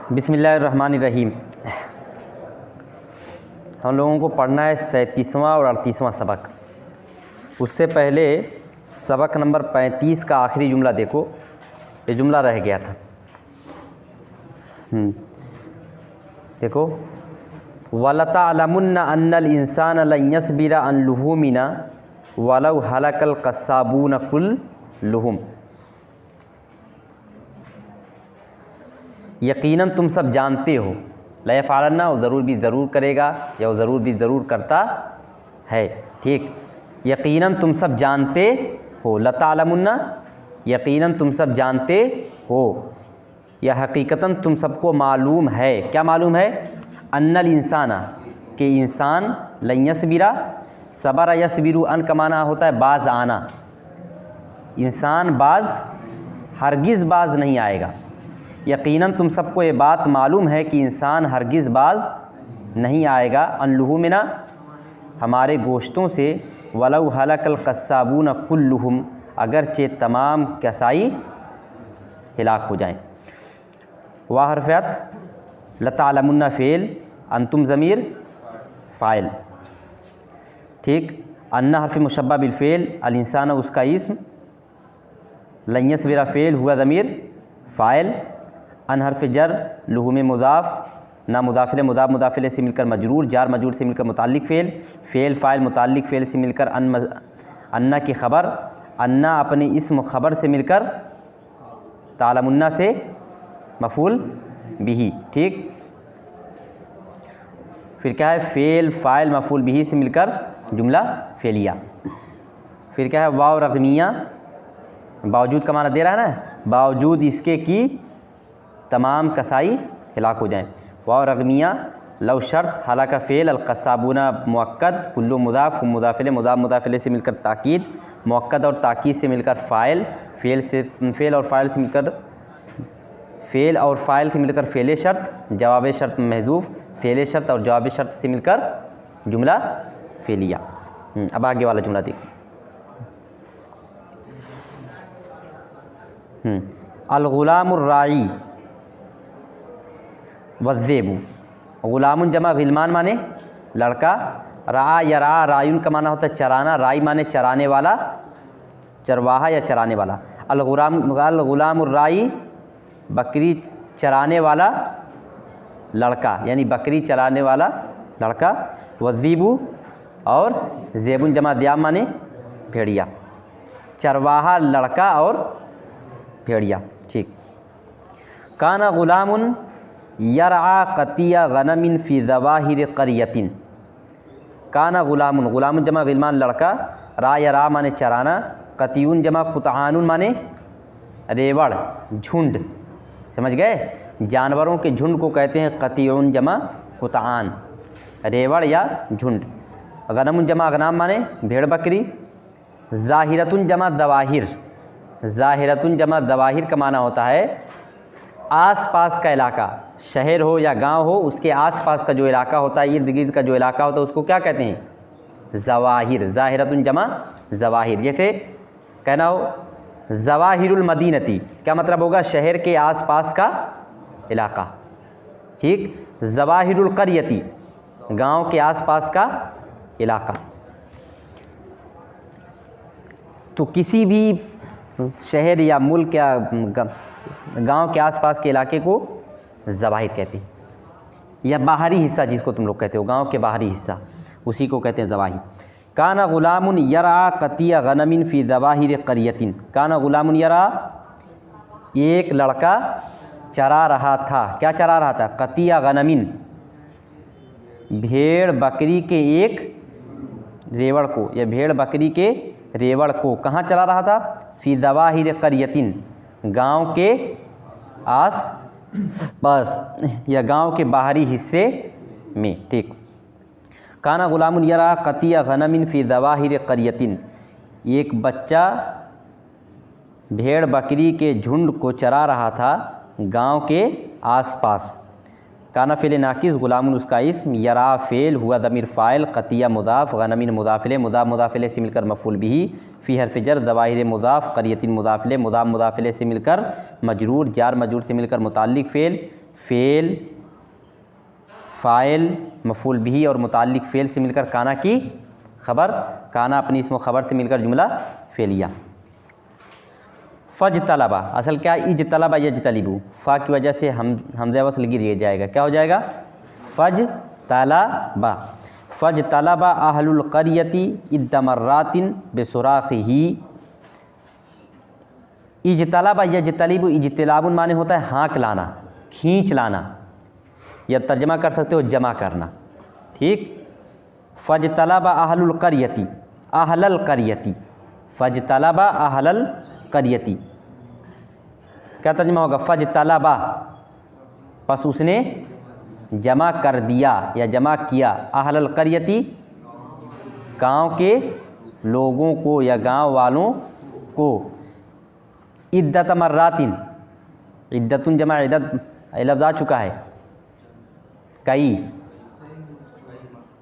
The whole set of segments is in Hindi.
बिस्मिल्लाहिर्रहमानिर्रहीम। हम लोगों को पढ़ना है 37वां और 38वां सबक। उससे पहले सबक नंबर 35 का आखिरी जुमला देखो, ये जुमला रह गया था। देखो, वलतअलमुन्ना अन्नल इंसान लन यस्बिरा अन लुहुमिना वलौ हलकल कस्साबून कुल्लुहुम। यकीनन तुम सब जानते हो, लयफ़अलन्ना वो ज़रूर भी ज़रूर करेगा या वो ज़रूर भी ज़रूर करता है। ठीक, यकीनन तुम सब जानते हो, लतअलमुन्ना यकीनन तुम सब जानते हो या हकीकतन तुम सबको मालूम है। क्या मालूम है? अन्नल इंसाना कि इंसान, लन यस्बिरा, सबरा यस्बिरु अन का माना होता है बाज़ आना। इंसान बाज़ हरगिज़ बाज़ नहीं आएगा। यकीनन तुम सबको ये बात मालूम है कि इंसान हरगिज़ बाज़ नहीं आएगा। अन लुहुमिना हमारे गोश्तों से, वलौ हलकल कस्साबून कुल्लुहुम अगरचे तमाम कसाई हिलाक हो जाएं। वाह हरफ़ियत, लतअलमुन्ना फ़ेल, अंतुम ज़मीर फ़ाइल। ठीक, अन्ना हर्फ़ मुशब्बा बिल फ़ेल, अल इंसान उसका इस्म, लन यस्बिरा फ़ेल हुआ ज़मीर फ़ाइल, अन हर्फ़ जर, लुहुम मुज़ाफ़, ना मुज़ाफ़िल मुज़ाफ़ मुज़ाफ़िल से मिलकर मजरूर, जार मजरूर से मिलकर मुताल्लिक़ फ़ेल, फ़ेल फ़ाइल मुताल्लिक़ फ़ेल से मिलकर अन्ना की ख़बर, अन्ना अपने इस्म ख़बर से मिलकर तालमुन्ना से मफ़ूल बिही। ठीक, फिर क्या है? फ़ेल फ़ाइल मफ़ूल बिही से मिलकर जुमला फ़ेलिया। फिर क्या है? वाव रग़मिया, बावजूद का माना दे रहा है ना, बावजूद इसके कि तमाम कसाई हिलाक हो जाएं। वाव रग़मिया, लव शर्त, हालाका फ़ेल, अलक़स्साबूना मुअक्कद, कुल्लु मुज़ाफ़, हुम मुज़ाफ़िल, मुज़ाफ़ मुज़ाफ़िल से मिलकर ताकीद, मुअक्कद और ताकीद से मिलकर फ़ाइल, फ़ेल और फ़ाइल से मिलकर फ़ेल शर्त, जवाब शर्त महज़ूफ़, फ़ेल शर्त और जवाब शर्त से मिलकर जुमला फ़ेलिया। अब आगे वाला जुमला देखो। अल-ग़ुलामुर राई वज़्ज़ेबु। ग़ुलामुन जमा ग़िलमान माने लड़का, रा या रा रायुन का माना होता है चराना, राई माने चराने वाला, चरवाहा या चराने वाला। अल-ग़ुलामुर राई बकरी चराने वाला लड़का, यानी बकरी चराने वाला लड़का। वज़्ज़ीबु और ज़ेबुन जमा दियाब माने भेड़िया, चरवाहा लड़का और भेड़िया। ठीक, काना ग़ुलामुन यरआ क़तिया गनमिन फ़ी ज़वाहिर क़रियतिन। काना ग़ुलामुन, ग़ुलामुन जमा ग़िलमान लड़का, रा या रा माने चराना, क़तियुन जमा क़ुतआनुन माने रेवड़ झुंड। समझ गए? जानवरों के झुंड को कहते हैं क़तियुन जमा क़ुतआन, रेवड़ या झुंड। गनमुन जमा गनाम माने भेड़ बकरी। ज़ाहिरतुन जमा दवाहिर, ज़ाहिरतुन जमा दवाहिर का माना होता है आस पास का इलाका, शहर हो या गांव हो, उसके आस पास का जो इलाका होता है, इर्द गिर्द का जो इलाका होता है, उसको क्या कहते हैं? ज़वाहिर। ज़ाहिरतुन जमा ज़वाहिर। जैसे कहना हो ज़वाहिरुल मदीनती, क्या मतलब होगा? शहर के आस पास का इलाका। ठीक, ज़वाहिरुल क़रियती, गांव के आस पास का इलाका। तो किसी भी शहर या मुल्क या गांव के आसपास के इलाके को ज़वाहिर कहते हैं, या बाहरी हिस्सा जिसको तुम लोग कहते हो, गांव के बाहरी हिस्सा, उसी को कहते हैं ज़वाहिर। काना ग़ुलामुन यरआ क़तिया गनमिन फ़ी ज़वाहिर क़रियतिन। काना ग़ुलामुन यरआ, एक लड़का चरा रहा था। क्या चरा रहा था? क़तिया गनमिन, भेड़ बकरी के एक रेवड़ को, या भेड़ बकरी के रेवड़ को कहाँ चला रहा था? फ़ी ज़वाहिर क़रियतिन, गांव के आस पास या गांव के बाहरी हिस्से में। ठीक, काना ग़ुलामुन यरआ क़तिया गनमिन फ़ी ज़वाहिर क़रियतिन, एक बच्चा भेड़ बकरी के झुंड को चरा रहा था गांव के आसपास। काना फ़ेल नाकिस, ग़ुलामुन उसका इस्म, यरा फ़ेल हुआ ज़मीर फ़ाइल, क़तिया मुज़ाफ़, गनमिन मुज़ाफ़िल, मुज़ाफ़ मुज़ाफ़िल से मिलकर मफ़ूल बिही, फ़ी हर्फ़ जर, ज़वाहिर मुज़ाफ़, क़रियतिन मुज़ाफ़िल, मुज़ाफ़ मुज़ाफ़िल से मिलकर मजरूर, जार मजरूर से मिलकर मुताल्लिक़ फ़ेल, फ़ेल, फ़ाइल, मफ़ूल बिही और मुताल्लिक़ फ़ेल से मिलकर काना की ख़बर, काना अपनी इसम ख़बर से मिलकर जुमला फ़ेलिया। फ़ज तलबा, असल क्या इज तलबा यजतलिबू, फ़ा की वजह से हमज़ा वस्ल गिर दिया जाएगा, क्या हो जाएगा फ़ज तलबा। फ़ज तलबा अहलुल क़रियति इद्दमर्रातिन बेसुराख़िही। इजतलबा यजतलिबू, इजतलाबुन माने होता है हाँक लाना, खींच लाना, या तर्जमा कर सकते हो जमा करना, ठीक। फ़ज तलबा अहलुल क़रियति, अहलल क़रियति, फ़ज तलबा अहलल क़रियति, क्या तर्जमा होगा फ़ज तलबा, बस उसने जमा कर दिया या जमा किया, अहलल क़रियति, गांव के लोगों को या गांव वालों को, इद्दत मर्रातिन, इद्दतुन जमा इद्दत लफ्ज़ आ चुका है, कई,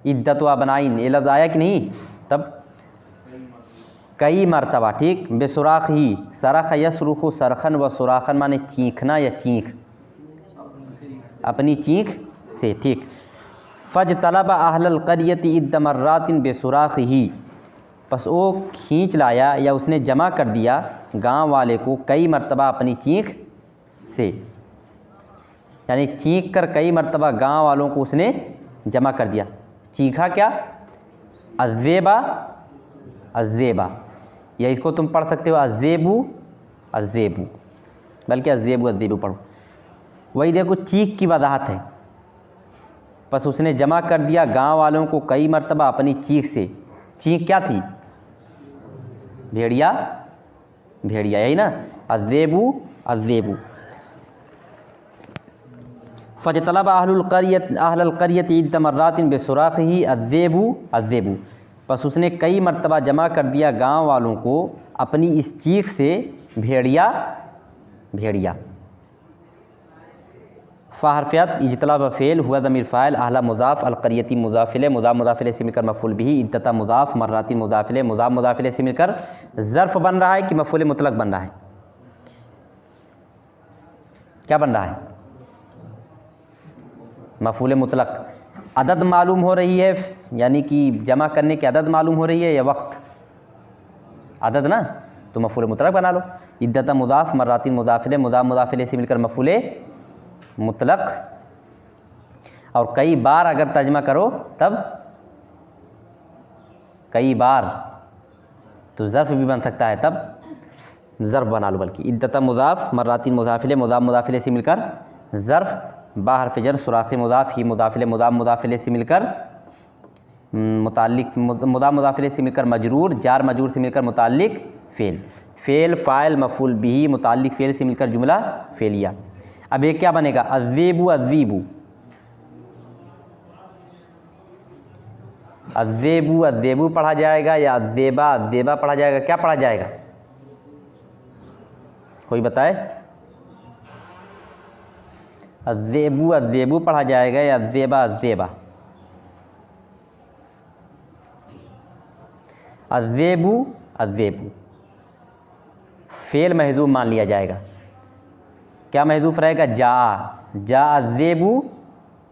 इद्दत व बनाइन ये लफ्ज़ आया कि नहीं, तब कई मरतबा, ठीक। बेसुराख़ ही, सरख़ यसरुख़ु सरख़न व सुराख़न माने चीखना या चीख, अपनी चीख से, ठीक। फ़ज तलबा अहलल क़रियति इद्द मर्रातिन बेसुराख़ ही, बस वो खींच लाया या उसने जमा कर दिया गांव वाले को कई मरतबा अपनी चीख से, यानी चीख कर कई मरतबा गांव वालों को उसने जमा कर दिया। चीखा क्या, अज़ेबा, अज़ेबा, या इसको तुम पढ़ सकते हो अज़ेबू, अज़ेबू, बल्कि अज़ेबू अज़ेबू पढ़ो, वही देखो चीख की वजाहत है, बस उसने जमा कर दिया गांव वालों को कई मरतबा अपनी चीख से। चीख क्या थी, भेड़िया, भेड़िया, यही ना, अज़ेबू अज़ेबू। फ़जतलबा अहलुल क़रियत इद्द मर्रातिन बेसुराख़िही अज़ेबू अज़ेबू, बस उसने कई मरतबा जमा कर दिया गांव वालों को अपनी इस चीख से, भेड़िया, भेड़िया। फ़हरफ़ियत इजतलाब फ़ेल हुआ ज़मीर फ़ाइल, अहला मुज़ाफ़, अलक़रियती मुज़ाफ़िले, मुज़ाफ़िले से मिलकर मफ़ूल बिही, इद्दता मुज़ाफ़, मर्राती मुज़ाफ़िले, मुज़ाफ़िले से मिलकर ज़र्फ़ बन रहा है कि मफ़ूल मुतलक़ बन रहा है, क्या बन रहा है, मफ़ूल मुतलक़। अदद मालूम हो रही है, यानी कि जमा करने की अदद मालूम हो रही है या वक्त, अदद ना, तो मफ़ूल मुतलक़ बना लो। इद्दता मुज़ाफ़, मर्राती मुज़ाफ़िले, मुज़ाफ़िले से मिलकर मफ़ूल मुतलक़, और कई बार अगर तर्जमा करो तब कई बार, तो ज़र्फ़ भी बन सकता है, तब ज़र्फ़ बना लो। बल्कि इद्दता मुज़ाफ़, मर्राती मुज़ाफ़िले, मुज़ाफ़िले से मिलकर ज़र्फ़, बाहर फ़िजर, सुराख़ मुज़ाफ़, ही मुज़ाफ़िले, मुज़ाफ़िले से मिलकर मुताल्लिक़, मुज़ाफ़िले से मिलकर मजरूर, जार मजरूर से मिलकर मुताल्लिक़ फ़ेल, फ़ेल फ़ाइल मफ़ूल बिही, मुताल्लिक़ फ़ेल से मिलकर जुमला फ़ेलिया। अब ये क्या बनेगा, अज़ेबू अज़ीबू, अज़ेबू अज़ेबू पढ़ा जाएगा या अज़ेबा अज़ेबा पढ़ा जाएगा, क्या पढ़ा जाएगा, कोई बताए, अज़ेबू अज़ेबू पढ़ा जाएगा या अज़ेबा अज़ेबा, अज़ेबू अज़ेबू। फ़ेल महज़ूफ़ मान लिया जाएगा, क्या महज़ूफ़ रहेगा, जा अज़ेबू,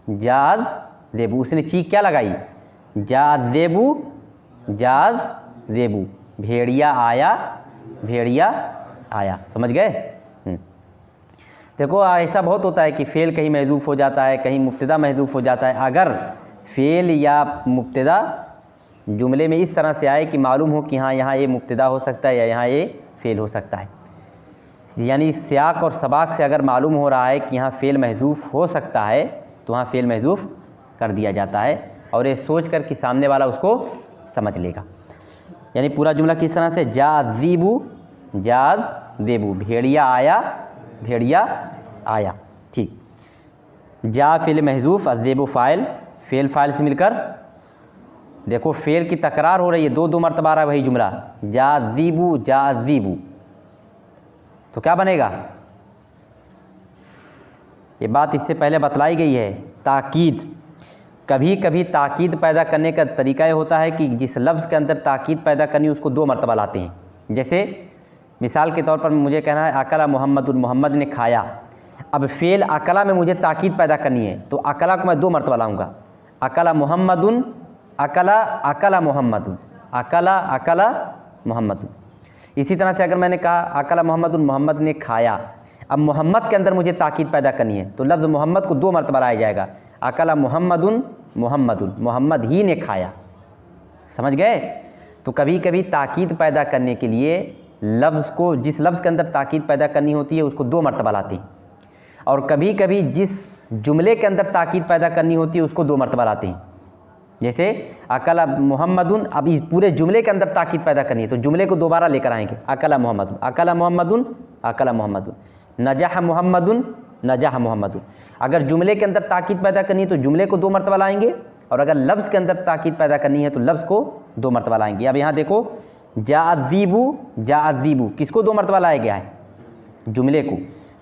जा अज़ेबू, उसने चीख क्या लगाई, जा अज़ेबू, जा अज़ेबू, भेड़िया आया, भेड़िया आया, समझ गए। देखो ऐसा बहुत होता है कि फ़ेल कहीं महज़ूफ़ हो जाता है, कहीं मुब्तदा महज़ूफ़ हो जाता है। अगर फ़ेल या मुब्तदा जुमले में इस तरह से आए कि मालूम हो कि हाँ यहाँ ये मुब्तदा हो सकता है या यहाँ ये फ़ेल हो सकता है, यानी सियाक और सबाक से अगर मालूम हो रहा है कि यहाँ फ़ेल महज़ूफ़ हो सकता है, तो वहाँ फ़ेल महज़ूफ़ कर दिया जाता है, और ये सोच कर कि सामने वाला उसको समझ लेगा। यानी पूरा जुमला किस तरह से, जा अज़ीबू, जा अज़ेबू, भेड़िया आया, भेड़िया आया, ठीक। जा फ़ेल महज़ूफ़, अज़ेबू फ़ाइल, फ़ेल फ़ाइल से मिलकर, देखो फ़ेल की तकरार हो रही है, दो मरतबा आ रहा है वही जुमला, जा अज़ीबू, जा अज़ीबू, तो क्या बनेगा, ये बात इससे पहले बतलाई गई है, ताकीद। कभी कभी ताकीद पैदा करने का तरीका ये होता है कि जिस लफ्ज़ के अंदर ताकीद पैदा करनी उसको दो मरतबा लाते हैं। जैसे मिसाल के तौर पर मुझे कहना है अकला मोहम्मद, मोहम्मद ने खाया, अब फ़ेल अकला में मुझे ताकीद पैदा करनी है, तो अकला को मैं 2 मरतबा लाऊँगा। अकला मोहम्मदुन, अकला अकला मोहम्मदुन, अकला अकला मोहम्मदुन। इसी तरह से अगर मैंने कहा अकला मोहम्मदुन, मोहम्मद ने खाया, अब मोहम्मद के अंदर मुझे ताकीद पैदा करनी है, तो लफ्ज़ मोहम्मद को 2 मरतबा लाया जाएगा। अकला मोहम्मदुन मोहम्मदुन, मोहम्मद ही ने खाया। समझ गए? तो कभी कभी ताकीद पैदा करने के लिए लफ्ज़ को, जिस लफ्ज़ के अंदर ताकीद पैदा करनी होती है उसको 2 मरतबा लाते हैं, और कभी कभी जिस जुमले के अंदर ताकीद पैदा करनी होती है उसको 2 मरतबा लाते हैं। जैसे अकला मोहम्मदुन, अब इस पूरे जुमले के अंदर ताकीद पैदा करनी है तो जुमले को दोबारा लेकर आएंगे। अकला मोहम्मदुन, अकला मोहम्मदुन, अकला मोहम्मदुन, नजह मोहम्मदुन, नजह मोहम्मदुन। अगर जुमले के अंदर ताकीद पैदा करनी है तो जुमले को 2 मरतबा लाएंगे, और अगर लफ्ज़ के अंदर ताकीद पैदा करनी है तो लफ्ज़ को 2 मरतबा लाएंगे। अब यहाँ देखो, जाअज़ीबू, जाअज़ीबू किसको 2 मरतबा लाया गया है? जुमले को।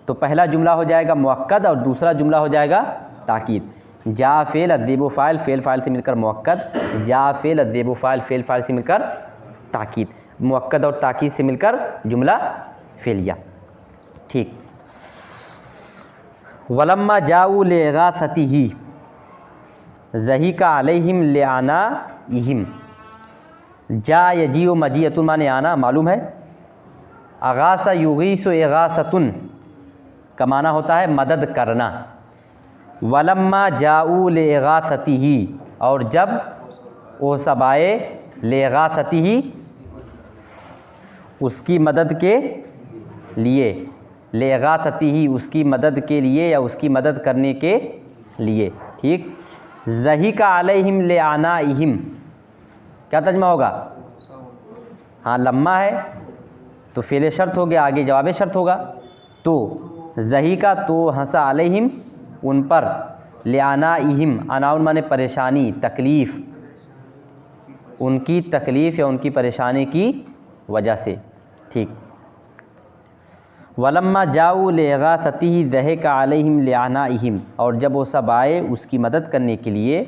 तो पहला जुमला हो जाएगा मुअक्कद और दूसरा जुमला हो जाएगा ताकीद। जा फ़ेल अज़ीबु फ़ाइल, फ़ेल फ़ाइल से मिलकर मुअक्कद, जा फ़ेल अज़ीबु फ़ाइल, फ़ेल फ़ाइल से मिलकर ताकीद, मुअक्कद और ताकीद से मिलकर जुमला फ़ेलिया। ठीक। वलम्मा जाऊ लिगासतिही ज़हीका अलैहिम लिआना इहिम। जा यजीउ मजीअतुन माने आना, मालूम है। अगासा युगीसु इगासतुन का माना होता है मदद करना। वलम्मा जाऊ लिगासतिही, और जब वो सब आए, लिगासतिही उसकी मदद के लिए, लिगासतिही उसकी मदद के लिए या उसकी मदद करने के लिए। ठीक। ज़हीका अलैहिम लिआनाइहिम, क्या तर्जुमा होगा? हाँ, लम्मा है तो फ़ेल शर्त हो गया, आगे जवाब शर्त होगा। तो ज़हीका तो हंसा अलैहिम उन पर, लिआनाइहिम अनाउन माने परेशानी, तकलीफ़, उनकी तकलीफ़ या उनकी परेशानी की वजह से। ठीक। वलम्मा जाऊ लिगासतिही ज़हीका अलैहिम लिआनाइहिम, और जब वो सब आए उसकी मदद करने के लिए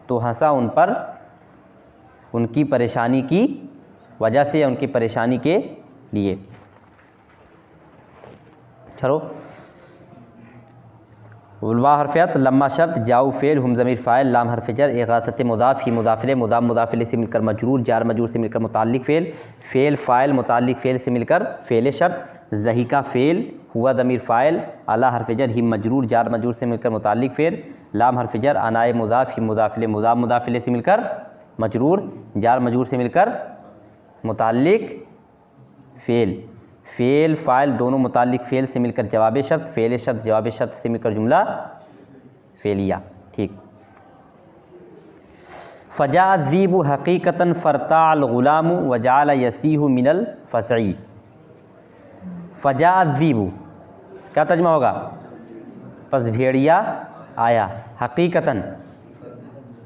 तो हंसा उन पर उनकी परेशानी की वजह से या उनकी परेशानी के लिए। चलो, वाव हरफ़ियत, लम्मा शर्त, जाऊ फ़ेल, हुम ज़मीर फ़ाइल, लाम हरफ़ जर, इगासत मुदाफ़, ही मुदाफ़िले, मुदाफ़ मुदाफ़िले से मिलकर मजरूर, जार मजरूर से मिलकर मुताल्लिक़ फ़ेल, फ़ेल फ़ाइल मुताल्लिक़ फ़ेल से मिलकर फ़ेल शर्त, ज़हीका फ़ेल, हुआ ज़मीर फ़ाइल, अला हरफ़ जर, ही मजरूर, जार मजरूर से मिलकर मुताल्लिक़ फ़ेल, लाम हरफ़ जर, अनाए मुदाफ़, ही मुदाफ़िले, मुदाफ़ मुदाफ़िले से मिलकर मजरूर, जार मजरूर से मिलकर मुताल्लिक़ फ़ेल, फ़ेल फ़ाइल दोनों मुताल्लिक़ फ़ेल से मिलकर जवाब शर्त, फ़ेल शर्त जवाब शर्त से मिलकर जुमला फ़ेलिया। ठीक। फ़जा ज़ीबु हक़ीक़तन फ़रताअल ग़ुलामु वजाल यसीहु मिनल फ़ज़ई। फ़जा ज़ीबु क्या तर्जुमा होगा? बस भेड़िया आया, हक़ीक़तन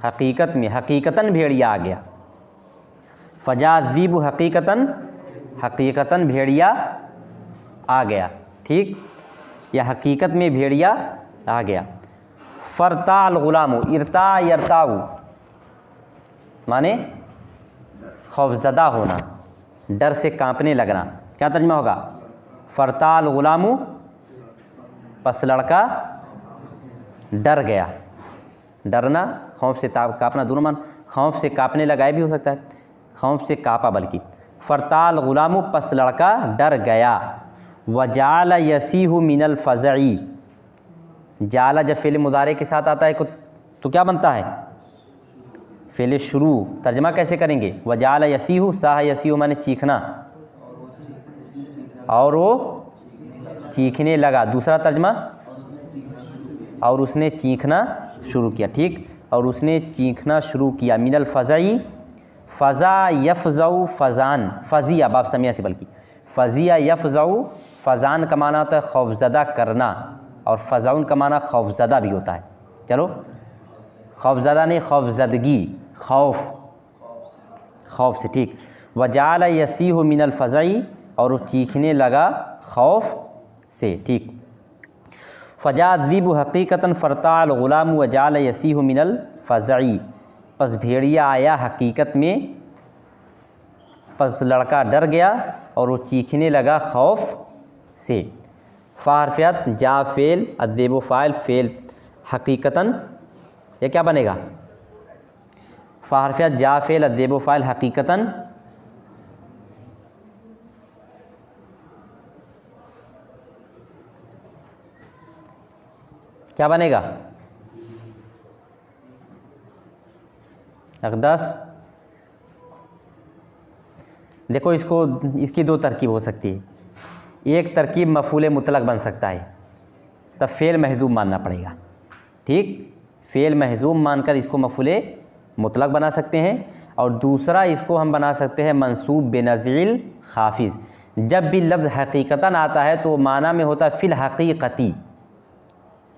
हक़ीक़त में, हक़ीक़तन भेड़िया आ गया। फ़जा ज़ीबु हक़ीक़तन, हक़ीक़तन भेड़िया आ गया। ठीक। या हकीकत में भेड़िया आ गया। फ़रताअल ग़ुलामु, इरता यरताऊ माने खौफज़दा होना, डर से कांपने लगना। क्या तर्जुमा होगा? फ़रताअल ग़ुलामु बस लड़का डर गया। डरना, खौफ से काँपना, दोनों मान, खौफ से काँपने लगा भी हो सकता है, खौफ से काँपा बल्कि। फ़रताअल ग़ुलामु पस लड़का डर गया। वजाल यसीहु मिनल फ़ज़ई, जाला जब फ़ेल मुदारे के साथ आता है तो क्या बनता है? फ़ेल शुरू। तर्जमा कैसे करेंगे? वजाल यसीहु, साह यसीहु माने चीखना, और वो चीखने लगा। दूसरा तर्जमा, और उसने चीखना शुरू किया। ठीक। और उसने चीखना शुरू किया। मिनल फ़ज़ई, फ़ज़ा यफ़ज़ऊ फ़ज़ान, फ़ज़िया बाप समिया थी बल्कि, फ़ज़िया यफ़ज़ऊ, फ़ज़ान का माना होता है खौफज़दा करना, और फ़ज़ाउन का माना खौफज़दा भी होता है। चलो, खौफज़दा नहीं, खौफज़दगी, खौफ, खौफ से। ठीक। वजाल यसीहु मिनल फ़ज़ई, और वो चीखने लगा खौफ से। ठीक। फ़जा ज़ीबु हक़ीक़तन फ़रताअल ग़ुलामु वजाल यसीहु मिनल फ़ज़ई, बस भेड़िया आया हकीकत में, बस लड़का डर गया और वो चीखने लगा खौफ से। फ़ा हरफियत जा फ़ेल अद्देबो फ़ाइल फ़ेल हकीकतन, ये क्या बनेगा? फ़ा हरफियत जा फ़ेल अद्देबो फ़ाइल हकीकतन क्या बनेगा? अक़दस। देखो इसकी दो तरकीब हो सकती है। एक तरकीब मफ़ूल मुतलक बन सकता है, तब फ़ेल महज़ूम मानना पड़ेगा। ठीक, फ़ेल महज़ूम मानकर इसको मफ़ूल मुतलक बना सकते हैं। और दूसरा इसको हम बना सकते हैं मंसूब बेनज़ील खाफिज़। जब भी लफ्ज़ हकीकतन आता है तो माना में होता है फ़िल हकीकती।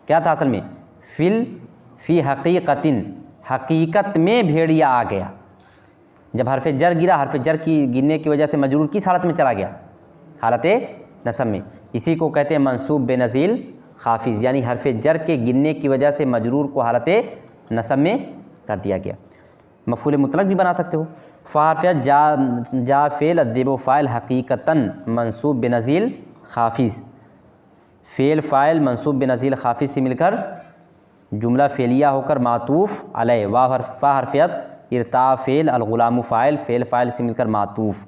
क्या था असल में? फ़ी हकीकतिन, हकीकत में भेड़िया आ गया। जब हरफ जर गिरा, हरफ जर की गिरने की वजह से मजरूर किस हालत में चला गया? हालत नसब में। इसी को कहते हैं मंसूब बेनज़ील खाफिज़, यानी हरफ जर के गिरने की वजह से मजरूर को हालत नसब में कर दिया गया। मफ़ूल मुतलक भी बना सकते हो। फ़ा हरफ़ियत जा फ़ेल अद्देबो फ़ाइल हकीकतन मंसूब बेनज़ील खाफिज़, फ़ेल फ़ाइल मंसूब बेनज़ील खाफिज़ से मिलकर जुमला फ़ेलिया होकर मातूफ़ अलैह। फ़ा हरफ़ियत इर्ता फ़ेल अलग़ुलामु फ़ाइल, फ़ेल फ़ाइल से मिलकर मातूफ़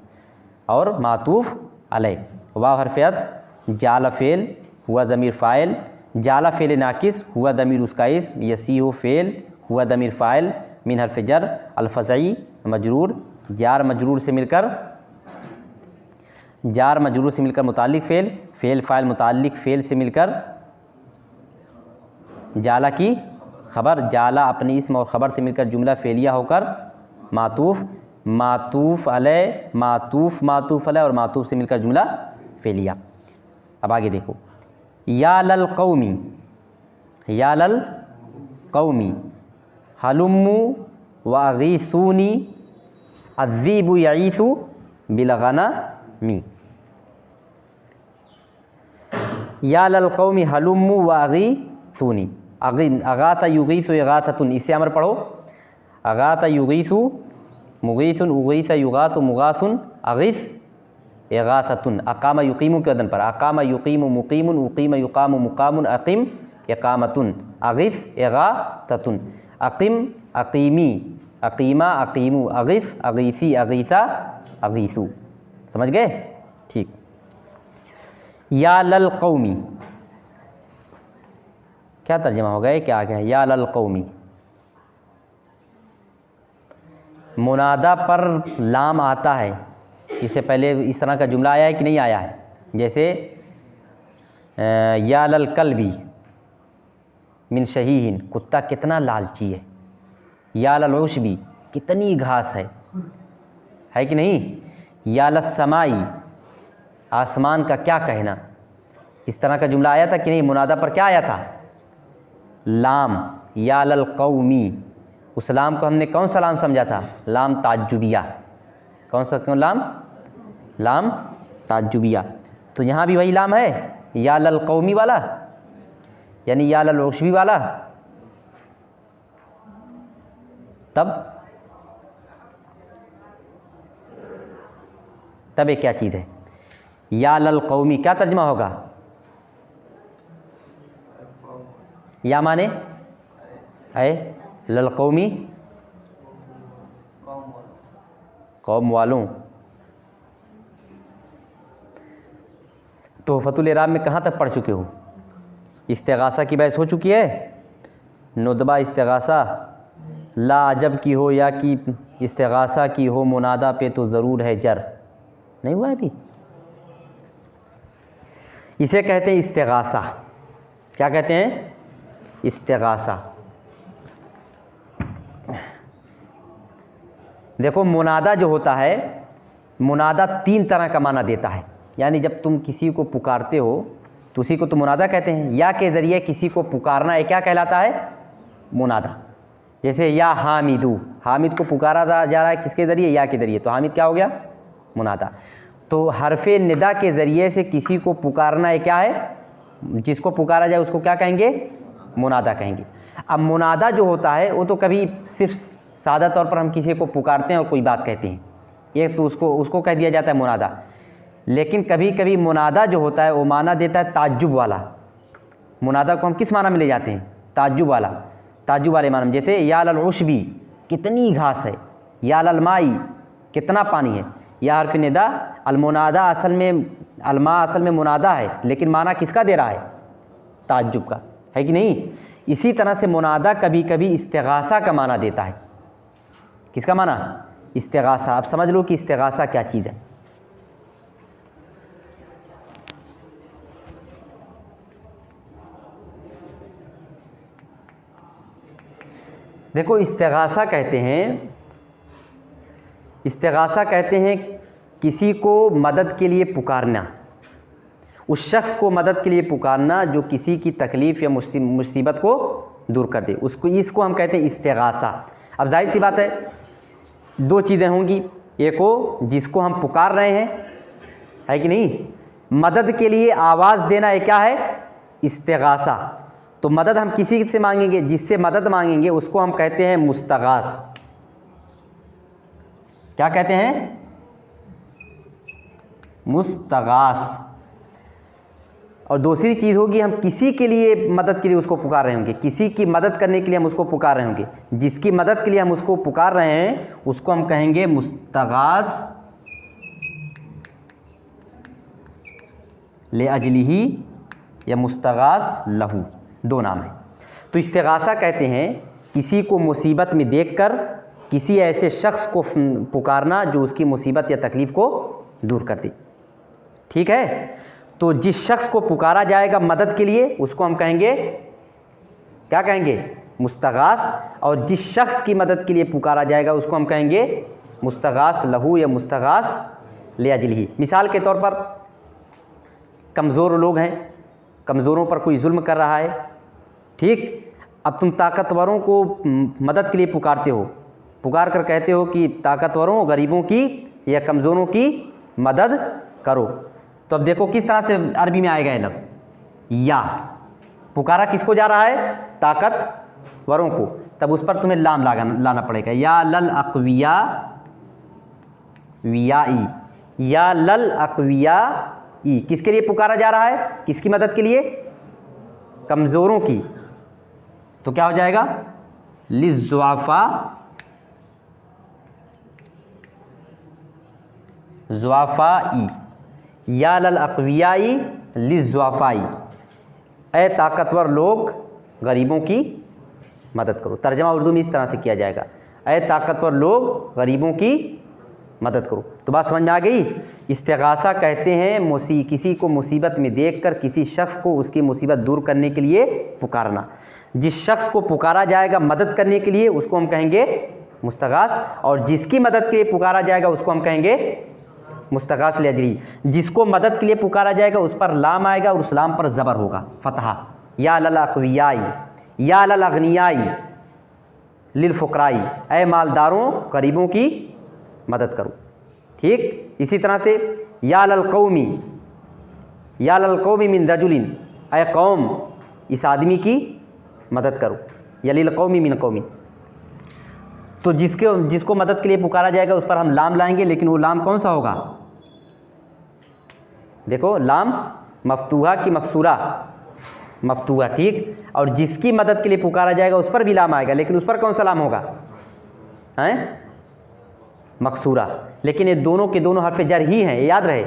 और मातूफ़ अलैह। वाव हरफ़ियत जाल फ़ेल हुआ ज़मीर फ़ाइल, जाला फ़ेल नाकिस हुआ ज़मीर उसका इस्म, यसीहु फ़ेल हुआ ज़मीर फ़ाइल, मिन हरफ़ जर अल-फ़ज़ई मजरूर, जार मजरूर से मिलकर मुताल्लिक़ फ़ेल, फ़ेल फ़ाइल मुताल्लिक़ फ़ेल से मिलकर जाला की ख़बर, जाला अपने इस्म और ख़बर से मिलकर जुमला फ़ेलिया होकर मातूफ़ अलैह, मातूफ़ अलैह और मातूफ़ से मिलकर जुमला फ़ेलिया। अब आगे देखो, या लल कौमी हलुम्मु वागीसूनी अज़्ज़ीबु यईसु बिलगनमी। या लल कौमी हलुम्मु वागीसूनी, अगाता युगीसु इगासतुन, इससे अमर पढ़ो। अगाता युगीसु मुगीसुन, उगीसा युगासु मुगासुन, अगीस इगासतुन। अकामा युकीमु के वज़न पर, अकामा युकीमु मुकीमुन, उकीमा युकामु मुकामुन, अकीम इकामतुन, अगीस इगासतुन। अकीम अकीमी, अकीमा अकीमु, अगीस अगीसी, अगीसा अगीसु। समझ गए? ठीक। या लल कौमी क्या तर्जुमा हो गया? क्या आ गया? या लल कौमी, मुनादा पर लाम आता है। इससे पहले इस तरह का जुमला आया है कि नहीं आया है? जैसे या लल कल्बी मिन शहीहिन, कुत्ता कितना लालची है। या लल उशबी, कितनी घास है कि नहीं? या लल समाई, आसमान का क्या कहना। इस तरह का जुमला आया था कि नहीं? मुनादा पर क्या आया था? लाम। या लल कौमी, उस लाम को हमने कौन सा लाम समझा था? लाम ताज्जुबिया। कौन सा क्यों लाम? लाम ताज्जुबिया। तो यहाँ भी वही लाम है, या लल कौमी वाला, यानी या लल उशबी वाला। तब ये क्या चीज़ है? या लल कौमी क्या तर्जुमा होगा? या माने है, लल कौमी कौम वालों। तोहफ़तुल इराब में कहाँ तक पढ़ चुके हो? इस्तिगासा की बहस हो चुकी है। नुदबा इस्तिगासा, ला अजब की हो या कि इस्तिगासा की हो, मुनादा पे तो ज़रूर है जर। नहीं हुआ अभी? इसे कहते हैं इस्तिगासा। क्या कहते हैं? इस्तिगासा। देखो, मुनादा जो होता है, मुनादा 3 तरह का माना देता है। यानी जब तुम किसी को पुकारते हो तो उसी को तो मुनादा कहते हैं। या के ज़रिए किसी को पुकारना ये क्या कहलाता है? मुनादा। जैसे या हामिदू, हामिद को पुकारा जा रहा है किसके ज़रिए? या के ज़रिए, तो हामिद क्या हो गया? मुनादा। तो हरफ़े निदा के ज़रिए से किसी को पुकारना ये क्या है? जिसको पुकारा जाए उसको क्या कहेंगे? मुनादा कहेंगे। अब मुनादा जो होता है वो तो कभी सिर्फ सादा तौर पर हम किसी को पुकारते हैं और कोई बात कहते हैं, एक तो उसको कह दिया जाता है मुनादा। लेकिन कभी कभी मुनादा जो होता है वो माना देता है ताज्जुब वाला। मुनादा को हम किस माना में ले जाते हैं? ताज्जुब वाला, ताज्जुब वाले माना में। जैसे या लल उशबी, कितनी घास है। या लल माई, कितना पानी है। या हर्फ निदा, अलमुनादा असल में, अलमा असल में मुनादा है, लेकिन माना किसका दे रहा है? ताज्जुब का, है कि नहीं? इसी तरह से मुनादा कभी कभी इस्तिगासा का माना देता है। किसका माना? इस्तिगासा। आप समझ लो कि इस्तिगासा क्या चीज़ है। देखो, इस्तिगासा कहते हैं, इस्तिगासा कहते हैं किसी को मदद के लिए पुकारना, उस शख्स को मदद के लिए पुकारना जो किसी की तकलीफ़ या मुसीबत को दूर कर दे, उसको, इसको हम कहते हैं इस्तिगासा। अब जाहिर सी बात है, दो चीज़ें होंगी, एक हो जिसको हम पुकार रहे हैं, है कि नहीं? मदद के लिए आवाज़ देना ये क्या है? इस्तिगासा। तो मदद हम किसी से मांगेंगे, जिससे मदद मांगेंगे उसको हम कहते हैं मुस्तगास। क्या कहते हैं? मुस्तगास। और दूसरी चीज़ होगी, हम किसी के लिए मदद के लिए उसको पुकार रहे होंगे, किसी की मदद करने के लिए हम उसको पुकार रहे होंगे, जिसकी मदद के लिए हम उसको पुकार रहे हैं उसको हम कहेंगे मुस्तगास ले अजलिही या मुस्तगास लहू, दो नाम है। तो इस्तिगासा कहते हैं किसी को मुसीबत में देखकर किसी ऐसे शख्स को पुकारना जो उसकी मुसीबत या तकलीफ़ को दूर कर दे। ठीक है? तो जिस शख्स को पुकारा जाएगा मदद के लिए उसको हम कहेंगे, क्या कहेंगे? मुस्तगास। और जिस शख्स की मदद के लिए पुकारा जाएगा उसको हम कहेंगे मुस्तगास लहू या मुस्तगास ले अजलिही। मिसाल के तौर पर, कमज़ोर लोग हैं, कमज़ोरों पर कोई जुल्म कर रहा है, ठीक? अब तुम ताकतवरों को मदद के लिए पुकारते हो, पुकार कर कहते हो कि ताकतवरों, गरीबों की या कमज़ोरों की मदद करो। तो अब देखो किस तरह से अरबी में आएगा ये लफ्ज़ या। पुकारा किसको जा रहा है? ताकतवरों को। तब उस पर तुम्हें लाम लाना पड़ेगा। या लल अक़विया वियाई, या लल अक़विया ई। किसके लिए पुकारा जा रहा है? किसकी मदद के लिए? कमज़ोरों की। तो क्या हो जाएगा? लिज़्ज़ुआफ़ा, ज़ुआफ़ाई, या लल अक़वियाई लिज़्ज़ुआफ़ाई, ए ताकतवर लोग गरीबों की मदद करो। तर्जमा उर्दू में इस तरह से किया जाएगा, ए ताकतवर लोग गरीबों की मदद करो। तो बात समझ में आ गई? इस्तिगासा कहते हैं किसी को मुसीबत में देखकर किसी शख्स को उसकी मुसीबत दूर करने के लिए पुकारना। जिस शख्स को पुकारा जाएगा मदद करने के लिए उसको हम कहेंगे मुस्तगास, और जिसकी मदद के लिए पुकारा जाएगा उसको हम कहेंगे मुस्तगास ले अजली। जिसको मदद के लिए पुकारा जाएगा उस पर लाम आएगा और उस लाम पर ज़बर होगा, फतहा। या लल अक़वियाई, या लल अग़नियाई लिल फ़ुक़राई, ए मालदारों गरीबों की मदद करो। ठीक? इसी तरह से या लल कौमी, या लल कौमी मिन रजुलिन, ए कौम इस आदमी की मदद करो, या लिल कौमी मिन कौमी। तो जिसको मदद के लिए पुकारा जाएगा उस पर हम लाम लाएंगे, लेकिन वो लाम कौन सा होगा? देखो, लाम मफ्तूहा की मकसूरा, मफ्तूहा, ठीक? और जिसकी मदद के लिए पुकारा जाएगा उस पर भी लाम आएगा, लेकिन उस पर कौन सा लाम होगा? हैं? मकसूरा। लेकिन ये दोनों के दोनों हर्फ जर ही हैं, याद रहे।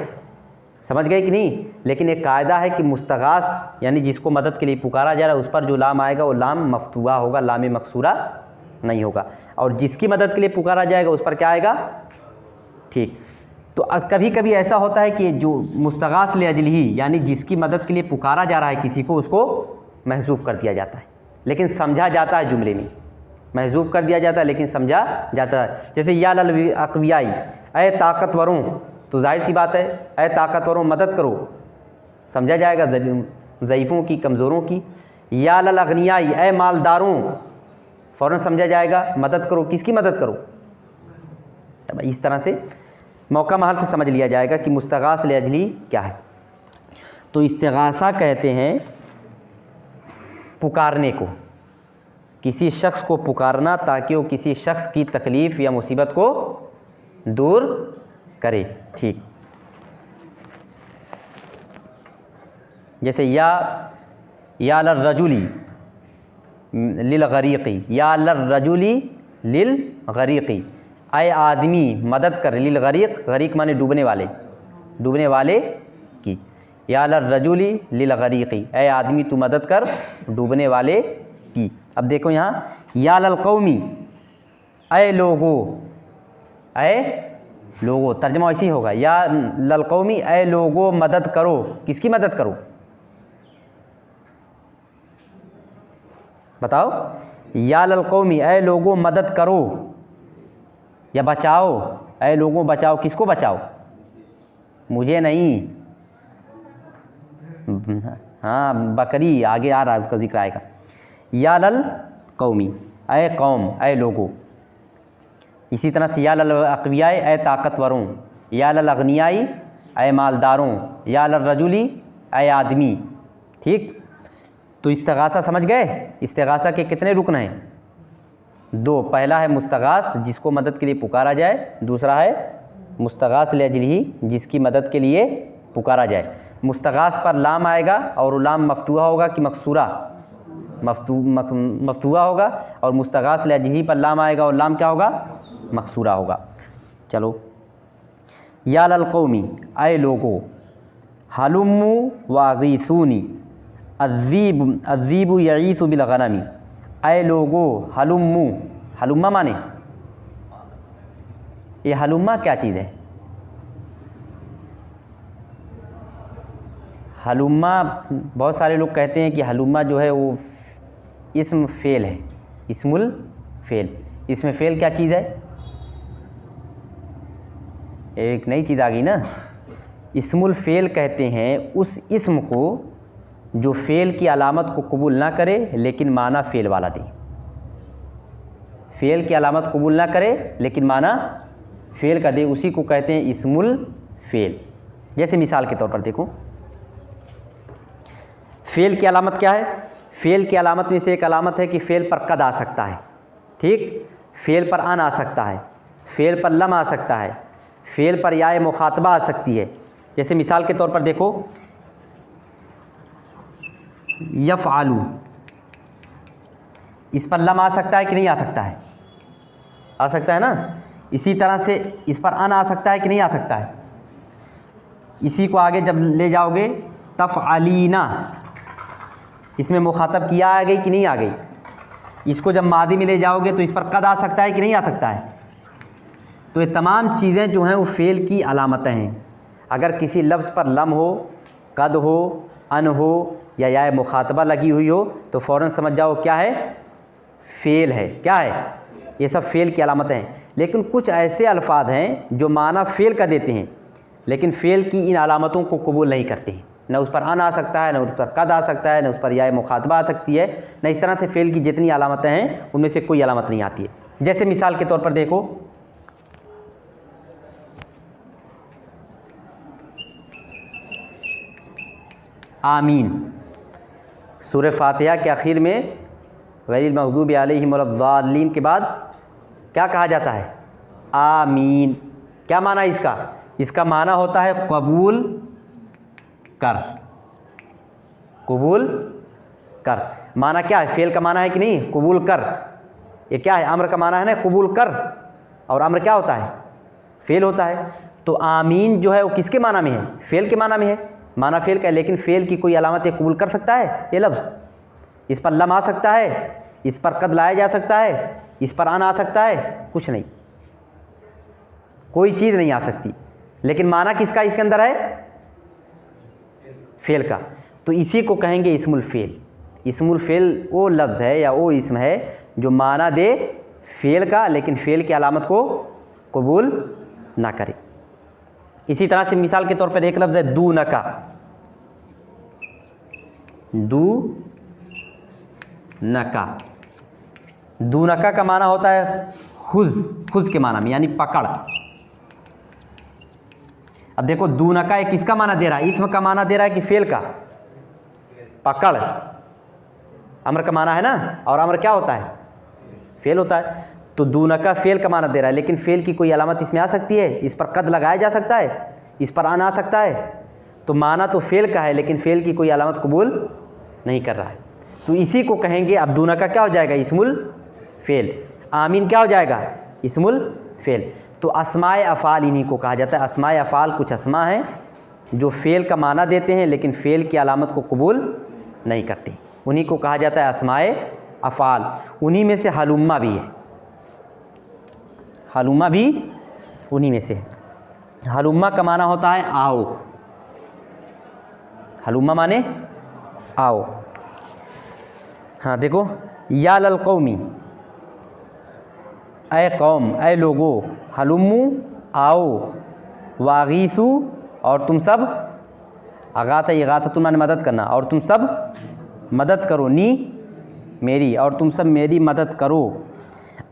समझ गए कि नहीं? लेकिन एक कायदा है कि मुस्तगास यानी जिसको मदद के लिए पुकारा जा रहा है उस पर जो लाम आएगा वो लाम मफ्तूहा होगा, लाम मकसूरा नहीं होगा। और जिसकी मदद के लिए पुकारा जाएगा उस पर क्या आएगा? ठीक। तो कभी कभी ऐसा होता है कि जो मुस्तगास ले अजलिही यानी जिसकी मदद के लिए पुकारा जा रहा है किसी को, उसको महज़ूफ़ कर दिया जाता है, लेकिन समझा जाता है जुमले में। महज़ूफ़ कर दिया जाता है लेकिन समझा जाता है। जैसे या लल अक़वियाई, ए ताकतवरों, तो जाहिर सी बात है ए ताकतवरों मदद करो, समझा जाएगा ज़ईफ़ों की, कमज़ोरों की। या लल अग़नियाई, ए मालदारों, फ़ौरन समझा जाएगा मदद करो, किसकी मदद करो? इस तरह से मौका महल से समझ लिया जाएगा कि मुस्तगास ले अजली क्या है। तो इस्तिगासा कहते हैं पुकारने को, किसी शख्स को पुकारना ताकि वो किसी शख्स की तकलीफ़ या मुसीबत को दूर करे। ठीक। जैसे या लर्रजुली लिल गरीक़ी, या लर्रजुली लिल गरीक़ी, ऐ आदमी मदद कर, लिल गरीक़, गरीक़ माने डूबने वाले की, या लर्रजुली लिल गरीक़ी, ऐ आदमी तू मदद कर डूबने वाले की। अब देखो यहाँ या लल कौमी, ऐ लोगो, तर्जमा ऐसे ही होगा, या लल कौमी ऐ लोगो मदद करो, किसकी मदद करो बताओ, या लल कौमी ऐ लोगो मदद करो, या बचाओ, ऐ लोगों बचाओ, किसको बचाओ, मुझे नहीं, हाँ बकरी आगे आ रहा है उसका जिक्र आएगा। या लल कौमी ऐ कौम ऐ लोगो, इसी तरह से या लल अक़वियाए ऐ ताकतवरों, या लल अग़नियाई ऐ मालदारों, या लल रजुली ऐ आदमी। ठीक, तो इस्तिग़ासा समझ गए। इस्तिग़ासा के कितने रुकन हैं? 2। पहला है मुस्तग़ास जिसको मदद के लिए पुकारा जाए, दूसरा है मुस्तग़ास लिअजलिही जिसकी मदद के लिए पुकारा जाए। मुस्तग़ास पर लाम आएगा और लाम मफ्तूहा होगा कि मकसूरा, मफ्तूहा होगा, और मुस्तग़ास लिअजलिही पर लाम आएगा और लाम क्या होगा, मकसूरा होगा। चलो, या लल कौमी ऐ लोगो, हलुम्मू वागीसूनी, अज़ीबु यईसु बिल गनमी, ऐ लोगो हलुम्मू, हलुम्मा माने, ये हलुम्मा क्या चीज़ है? हलुम्मा बहुत सारे लोग कहते हैं कि हलुम्मा जो है वो इस्म फ़ेल है, इस्मुल फ़ेल। इसमें फ़ेल क्या चीज़ है? एक नई चीज़ आ गई ना। इस्मुल फ़ेल कहते हैं उस इस्म को जो फ़ेल की अलामत को कबूल ना करे लेकिन माना फ़ेल वाला दे। फ़ेल की अलामत कबूल ना करे लेकिन माना फ़ेल का दे, उसी को कहते हैं इस्मुल फ़ेल। जैसे मिसाल के तौर पर देखो, फ़ेल की अलामत क्या है? फ़ेल की अलामत में से एक अलामत है कि फ़ेल पर कद आ सकता है, ठीक, फ़ेल पर अन आ सकता है, फ़ेल पर लम आ सकता है, फ़ेल पर या मुखातबा आ सकती है। जैसे मिसाल के तौर पर देखो, यफ़आलू, इस पर लम आ सकता है कि नहीं आ सकता है? आ सकता है ना। इसी तरह से इस पर अन आ सकता है कि नहीं आ सकता है? इसी को आगे जब ले जाओगे, तफ़अलीना, इसमें मुखातब किया आ गई कि नहीं आ गई? इसको जब मादी में ले जाओगे तो इस पर कद आ सकता है कि नहीं आ सकता है? तो ये तमाम चीज़ें जो हैं वो फ़ेल की अलामतें हैं। अगर किसी लफ्ज़ पर लम हो, कद हो, अन हो या मुखातबा लगी हुई हो तो फ़ौरन समझ जाओ क्या है, फ़ेल है। क्या है? ये सब फ़ेल की अलामतें हैं। लेकिन कुछ ऐसे अल्फाज हैं जो माना फ़ेल का देते हैं लेकिन फ़ेल की इन अलामतों को कबूल नहीं करते हैं। न उस पर अन आ सकता है, न उस पर कद आ सकता है, न उस पर या मुखातबा आ सकती है, न इस तरह से फ़ेल की जितनी अलामतें हैं उनमें से कोई अलामत नहीं आती है। जैसे मिसाल के तौर पर देखो, आमीन, सूरह फातिहा के आखिर में गैरिल मग़ज़ूबि अलैहिम वलद्दाल्लीन के बाद क्या कहा जाता है? आमीन। क्या माना इसका? इसका माना होता है कबूल कर, कबूल कर। माना क्या है? फ़ेल का माना है कि नहीं? कबूल कर। ये क्या है? अम्र का माना है ना, कबूल कर, और अम्र क्या होता है? फ़ेल होता है। तो आमीन जो है वो किसके माना में है? फ़ेल के माना में है। माना फ़ेल का है लेकिन फ़ेल की कोई अलामत ये कबूल कर सकता है? ये लफ्ज़, इस पर लम आ सकता है, इस पर कद लाया जा सकता है, इस पर अन आ सकता है? कुछ नहीं, कोई चीज़ नहीं आ सकती। लेकिन माना किसका इसके अंदर है? फ़ेल का। तो इसी को कहेंगे इस्मुल फ़ेल। इस्मुल फ़ेल वो लफ्ज़ है या वो इस्म है जो माना दे फ़ेल का लेकिन फ़ेल की अलामत को कबूल ना करे। इसी तरह से मिसाल के तौर पर एक लफ्ज़ है दूनका, दूनका। दूनका का माना होता है खुज़ के माना में, यानी पकड़। अब देखो दूनका एक किसका माना दे रहा है? इस्म का माना दे रहा है कि फ़ेल का? पकड़। अम्र का माना है ना, और अम्र क्या होता है? फ़ेल होता है। तो दूनका फ़ेल का माना दे रहा है लेकिन फ़ेल की कोई अलामत इसमें आ सकती है? इस पर कद लगाया जा सकता है, इस पर अन आ सकता है? तो माना तो फ़ेल का है लेकिन फ़ेल की कोई अलामत कबूल नहीं कर रहा है, तो इसी को कहेंगे अब्दूना का क्या हो जाएगा, इस्मुल फ़ेल। आमीन क्या हो जाएगा, इस्मुल फ़ेल। तो अस्माए अफ़ाल इन्हीं को कहा जाता है। अस्माए अफ़ाल कुछ अस्मा हैं जो फ़ेल का माना देते हैं लेकिन फ़ेल की अलामत को कबूल नहीं करते, उन्हीं को कहा जाता है अस्माए अफ़ाल। उन्हीं में से हलुम्मा भी है, हलुम्मा भी उन्हीं में से है। हलुम्मा का माना होता है आओ, हलुम्मा माने आओ। हाँ देखो, या लल कौमी, ऐ कौम, ऐ लोगो, हलुम्मू आओ, वागीसु और तुम सब, अगाता इगाततुन माने मदद करना, और तुम सब मदद करो, नी मेरी, और तुम सब मेरी मदद करो।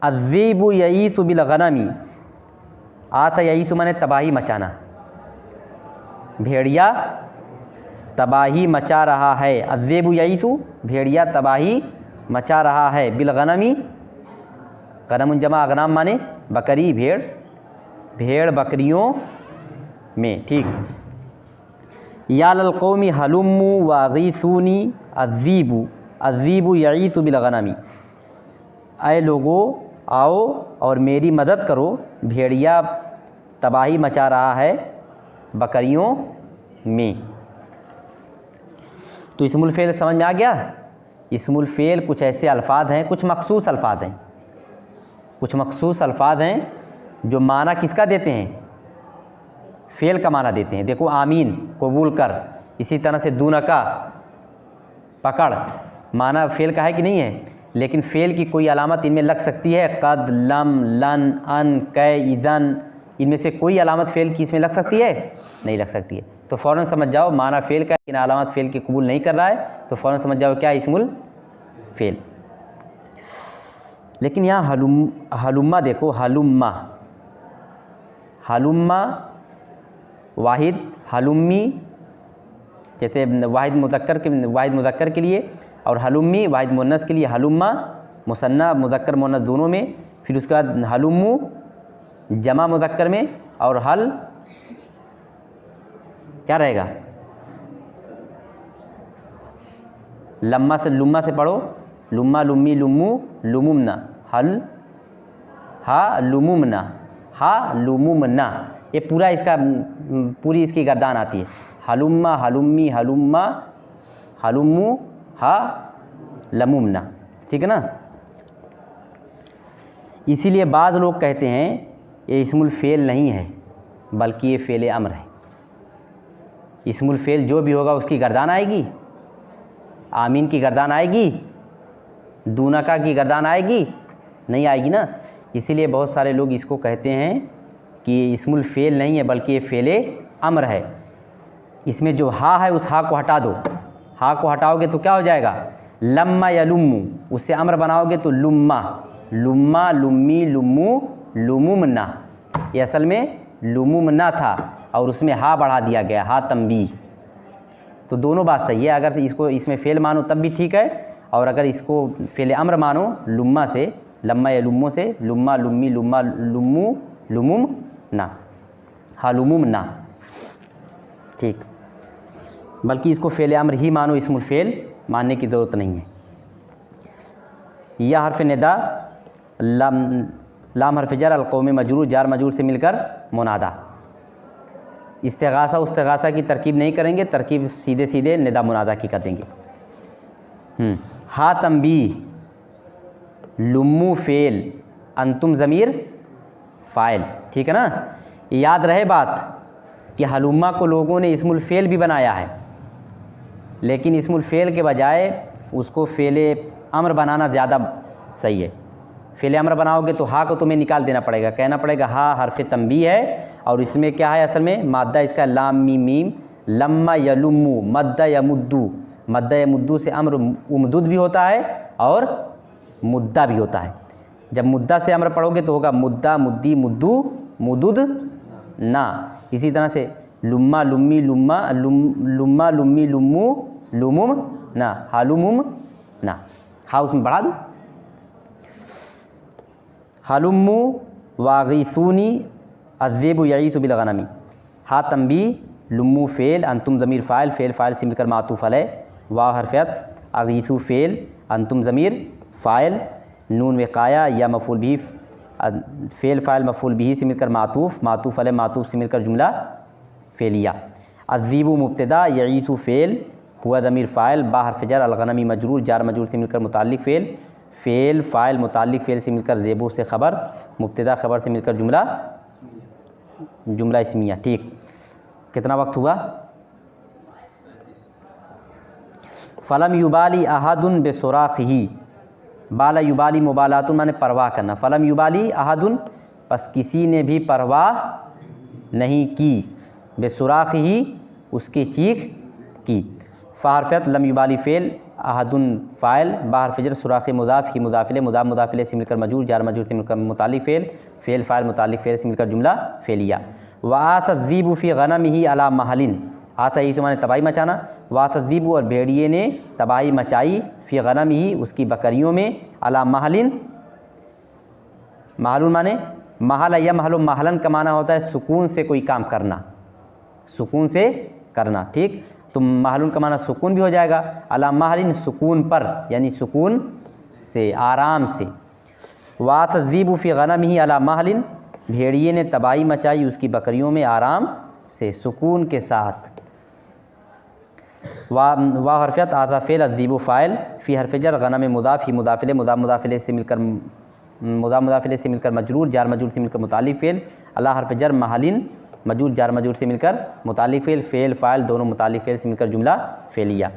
अज़्ज़ीबु यईसु बिल गनमी, आता यईसु माने तबाही मचाना, भेड़िया तबाही मचा रहा है। अज़्ज़ीबु यईसु, भेड़िया तबाही मचा रहा है। बिल गनमी, गनमुन जमा अगनाम माने बकरी, भेड़, भेड़ बकरियों में, ठीक। या लल कौमी हलुम्मु वागीसूनी अज़्ज़ीबु, अज़्ज़ीबु यईसु बिल गनमी, ऐ लोगो आओ और मेरी मदद करो, भेड़िया तबाही मचा रहा है बकरियों में। तो इस्मुल फ़ेल समझ में आ गया। इस्मुल फ़ेल कुछ ऐसे अल्फाज हैं, कुछ मखसूस अल्फाज हैं, कुछ मखसूस अल्फाज हैं जो माना किसका देते हैं, फ़ेल का माना देते हैं। देखो आमीन कबूल कर, इसी तरह से दूनका पकड़, माना फ़ेल का है कि नहीं है, लेकिन फ़ेल की कोई अलामत इनमें लग सकती है। कद, लम, लन, अन, कै, इज़न, इनमें से कोई अलामत फ़ेल की इसमें लग सकती है, नहीं लग सकती है। तो फ़ौरन समझ जाओ माना फ़ेल का, इन अलामत फ़ेल की कबूल नहीं कर रहा है, तो फ़ौरन समझ जाओ क्या, इस्मुल फ़ेल। लेकिन यहाँ हलुम्मा देखो, हलुम्मा, हलुम्मा वाहिद, हलुम्मी, जैसे वाहिद मुज़क्कर के लिए, और हलुम्मी वाहिद मुन्नस के लिए, हलुम्मा मुसन्ना मुज़क्कर मुन्नस दोनों में, फिर उसके बाद हलुम्मू जमा मुज़क्कर में, और हल क्या रहेगा, लम्मा से लुम्मा से पढ़ो, लुम्मा लुम्मी लुम्मू लुमुमना, हल हा लुमुमना, हा लुमुमना, ये पूरा इसका पूरी इसकी गर्दान आती है। हलुम्मा हलुम्मी हलुम्मा हलुम्मू हा लमुमना, ठीक है ना। इसीलिए बाज़ लोग कहते हैं ये इस्मुल फ़ेल नहीं है बल्कि ये फ़ेल अम्र है। इस्मुल फ़ेल जो भी होगा उसकी गर्दान आएगी, आमीन की गर्दान आएगी, दूनका की गर्दान आएगी, नहीं आएगी ना। इसीलिए बहुत सारे लोग इसको कहते हैं कि ये इस्मुल फ़ेल नहीं है बल्कि ये फ़ेल अम्र है। इसमें जो हा है उस हा को हटा दो, हा को हटाओगे तो क्या हो जाएगा, लम्मा या लुम्मू, उससे अम्र बनाओगे तो लुम्मा, लुम्मा लुम्मी लुम्मू लुमुमना, ये असल में लुमुमना था और उसमें हा बढ़ा दिया गया, हा तंबी। तो दोनों बात सही है, अगर इसको इसमें फ़ेल मानो तब भी ठीक है, और अगर इसको फ़ेल अम्र मानो लुम्मा से, लम्मा या लुम्मो से, लुम्मा लुम्मी लुम्मा लुम्मू लुमुम ना, हा लुमुम ना, ठीक। बल्कि इसको फ़ेल अम्र ही मानो, इस्मुल फ़ेल मानने की ज़रूरत नहीं है। यह हर्फ निदा, लाम हर्फ जर, अलकौम मजरूर, जार मजरूर से मिलकर मुनादा। इस्तिगासा उस्तिगासा की तरकीब नहीं करेंगे, तरकीब सीधे सीधे निदा मुनादा की कर देंगे। हा तंबी, लुम्मू फ़ेल, अंतुम ज़मीर फ़ाइल, ठीक है ना। याद रहे बात कि हलुम्मा को लोगों ने इस्मुल फ़ेल भी बनाया है, लेकिन इस्मुल फ़ेल के बजाय उसको फ़ेल अम्र बनाना ज़्यादा सही है। फ़ेल अम्र बनाओगे तो हा को तुम्हें निकाल देना पड़ेगा, कहना पड़ेगा हा हर्फ तंबी है और इसमें क्या है असल में माद्दा इसका लाम मीम मीम, लम्मा यलुम्मू, मद्दा यमुद्दू, मद्दा यमुद्दू से अम्र उमदुद भी होता है और मुद्दा भी होता है। जब मुद्दा से अम्र पढ़ोगे तो होगा मुद्दा मुद्दी मुद्दू मुदुद ना। इसी तरह से लुम्मा लुम्मी लुम्मा लुम्मा लुम्मी लुम्मू लुमुम ना, हालुमुम ना, हा उसमें बढ़ा दूँ, हलुम्मू वागीसूनी अज़्ज़ीबु यईसु बिल गनमी, हा तंबी लुम्मू फ़ेल, अंतुम ज़मीर फ़ाइल, फ़ेल फ़ाइल से मिलकर मातूफ़ अलैह, वाव हर्फ़ अत्फ़, अगीसू फ़ेल, अंतुम ज़मीर फ़ाइल, नून विक़ाया या मफ़ूल बिही, फ़ेल फ़ाइल मफ़ूल बिही से मिलकर मातूफ़, मातूफ़ अलैह मातूफ़ से मिलकर जुमला फ़ेलिया। अज़ीबु मुब्तदा, यईसु फ़ेल, हुआ ज़मीर फ़ाइल, बा हर्फ़ जर, अलग़नमी मजरूर, जार मजरूर से मिलकर मुताल्लिक़ फ़ेल, फ़ेल फ़ाइल मुताल्लिक़ फ़ेल से मिलकर ज़ेबू से ख़बर, मुब्तदा ख़बर से मिलकर जुमला इस्मिया। ठीक, कितना वक्त हुआ? फ़लम युबाली अहदुन बेसुराख़िही, बाला युबाली मुबालातुन माने परवाह करना, फ़लम युबाली अहदुन बस किसी ने भी परवाह नहीं की, बेसुराख़िही उसकी चीख की। फ़ारफ़त लम युबाली फ़ेल, अहदुन फ़ाइल, बाहर फ़जर, सुराख़ी मुज़ाफ़, ही मुज़ाफ़िले, मुज़ाफ़िले से मिलकर मजूर, जार मजूर से मिलकर मुताल्लिक़ फ़ेल, फ़ेल फ़ाइल मुताल्लिक़ फ़ेल से मिलकर जुमला फ़ेलिया। वातज़ीबु फ़ी गनमिही अला महलिन, आता ही तो माने तबाही मचाना, वातज़ीबु और भेड़िए ने तबाही मचाई, फ़ी गनमिही उसकी बकरियों में, अला महलिन, महलुन माने महल या महलो, महलन का माना होता है सुकून से कोई काम करना, सुकून से करना। ठीक, तो महलुन का माना सुकून भी हो जाएगा, अला महलिन सुकून पर, यानी सुकून से, आराम से। वातज़ीबु फ़ी गनमिही अला महलिन, भेड़िए ने तबाही मचाई उसकी बकरियों में आराम से, सुकून के साथ। वाह हरफियत आता फ़ेल, अज़ीबु फ़ाइल, फ़ी हरफ़ जर, गनम मुज़ाफ़, ही मुज़ाफ़िले, मुज़ाफ़िले से मिलकर मुज़ाफ़िले से मिलकर मजरूर, जार मजरूर से मिलकर मुताल्लिक़ फ़ेल, अला हरफ़ जर, महलिन मजरूर, जार मजरूर से मिलकर मुताल्लिक़ फ़ेल, फ़ेल फ़ाइल दोनों मुताल्लिक़ फ़ेल से मिलकर जुमला फ़ेलिया।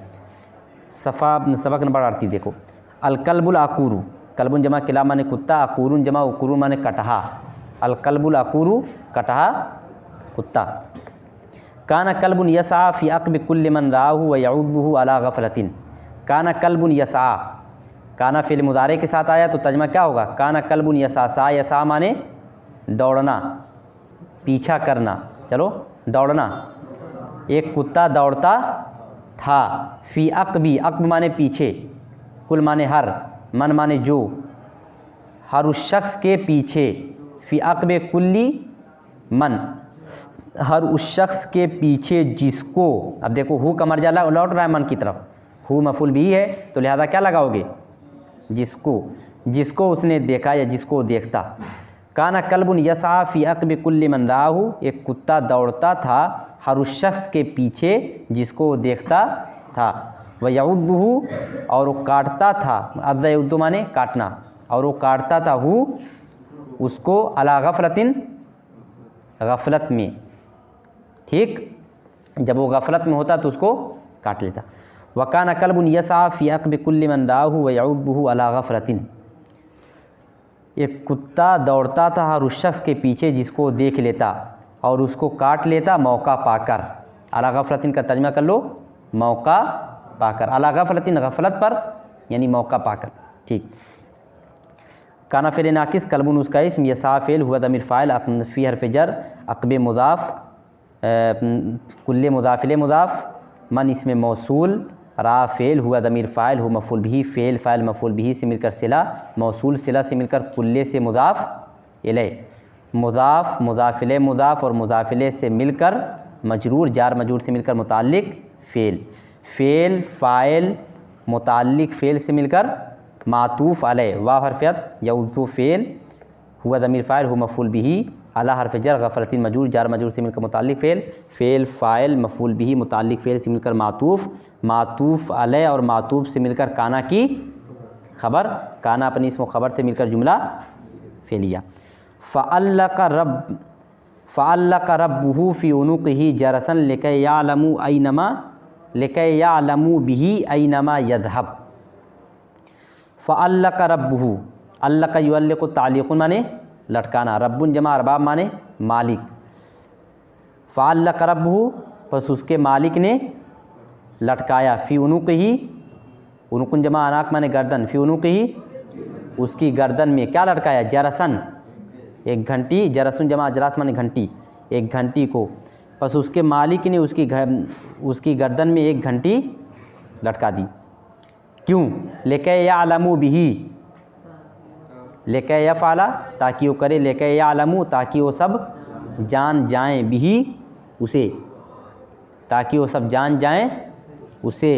सबक नंबर 38 देखो, अलकल्बुल अक़ूरु, कल्बुन जमा किला माने कुत्ता, अक़ूरुन जमा उक़ूरुन माने कटहा, अलकल्बुल अक़ूरु कटहा कुत्ता। काना कल्बुन यसा फ़ी अक़बि कुल्लि मन राहु व यउद्दुहु अला गफ़लतिन, काना कल्बुन यसा, काना फ़िल मुदारे के साथ आया तो तर्जुमा क्या होगा? काना कल्बुन यसा, सा यसा माने दौड़ना, पीछा करना, चलो दौड़ना, एक कुत्ता दौड़ता था, फ़ी अक़बी, अक़ब माने पीछे, कुल माने हर, मन माने जो, हर उस शख्स के पीछे, फ़ी अक़बे कुल्ली मन, हर उस शख्स के पीछे जिसको, अब देखो हु का मर्जा लौट रहा है मन की तरफ, हु मफ़ूल भी है तो लिहाजा क्या लगाओगे? जिसको, जिसको उसने देखा या जिसको देखता। काना कल्बुन यसा फ़ी अक़बि कुल्लि मन राहु, एक कुत्ता दौड़ता था हर उस शख्स के पीछे जिसको देखता था, व यउद्दुहु और वो काटता था, अज़्ज़ा यउद्दु माने काटना, और वो काटता था हु उसको, अला गफ़लतिन गफ़लत में। ठीक, जब वो गफ़लत में होता तो उसको काट लेता। वकाना कल्बुन यसा फ़ी अक़बि कुल्लि मन राहु व यउद्दुहु अला गफ़लतिन, एक कुत्ता दौड़ता था हर उस शख्स के पीछे जिसको देख लेता और उसको काट लेता मौका पाकर। अला गफ़लतिन का तर्जुमा कर लो, मौका पाकर, अला गफ़लतिन गफ़लत पर यानी मौका पाकर। ठीक, काना फ़ेल नाकिस, कल्बुन उसका इस्म, यसा फ़ेल, हुआ ज़मीर फ़ाइल, फ़ी हरफ़ जर, अक़बे मुज़ाफ़, कुल्ले मुज़ाफ़िले मुज़ाफ़, मन इसमें मौसूल, रा फ़ेल, हुआ ज़मीर फ़ाइल, हु मफ़ूल बिही, फ़ेल फ़ाइल मफ़ूल बिही से मिलकर सिला, मौसूल सिला से मिलकर कुल्ले से मुज़ाफ़ इलै, मुज़ाफ़ मुज़ाफ़िले मुज़ाफ़ और मुज़ाफ़िले से मिलकर मजरूर, जार मजरूर से मिलकर मुताल्लिक़ फ़ेल, फ़ेल फ़ाइल मुताल्लिक़ फ़ेल से मिलकर मातूफ़ अलैह, वाव हरफ़ियत, यउद्दु फ़ेल, हुआ ज़मीर फ़ाइल, हु मफ़ूल बिही, अला हरफ़ जर, गफ़लतिन मजरूर, जार मजरूर से मिलकर मुताल्लिक़ फ़ेल, फ़ेल फ़ाइल मफ़ूल बिही मुताल्लिक़ फ़ेल से मिलकर मातूफ़, मातूफ़ अलैह और मातूफ़ से मिलकर काना की ख़बर, काना अपनी इसम ख़बर से मिलकर जुमला फ़ेलिया। फ़अल्लक़ रब्बुहु फ़ी उनुक़िही जरसन लिकै यालमू बिही ऐनमा यज़हब। फ़अल्लक़ रब्बुहु, अल्लक़ युअल्लिक़ु तालिक़ुन माने लटकाना, रब्बुन जमा अरबाब माने मालिक, फ़अल्लक़ रब्बुहु बस उसके मालिक ने लटकाया, फ़ी उनुक़िही, उनुक़ुन जमा अनाक माने गर्दन, फ़ी उनुक़िही उसकी गर्दन में क्या लटकाया? जरसन, एक घंटी, जरसुन जमा अजरास माने घंटी, एक घंटी को, बस उसके मालिक ने उसकी गर्दन में एक घंटी लटका दी। क्यों? लिकै यालमू बिही, लिकै यफ़अला ताकि वो करे, लिकै यालमू ताकि वो सब जान जाएं, बिही उसे, ताकि वो सब जान जाएं उसे,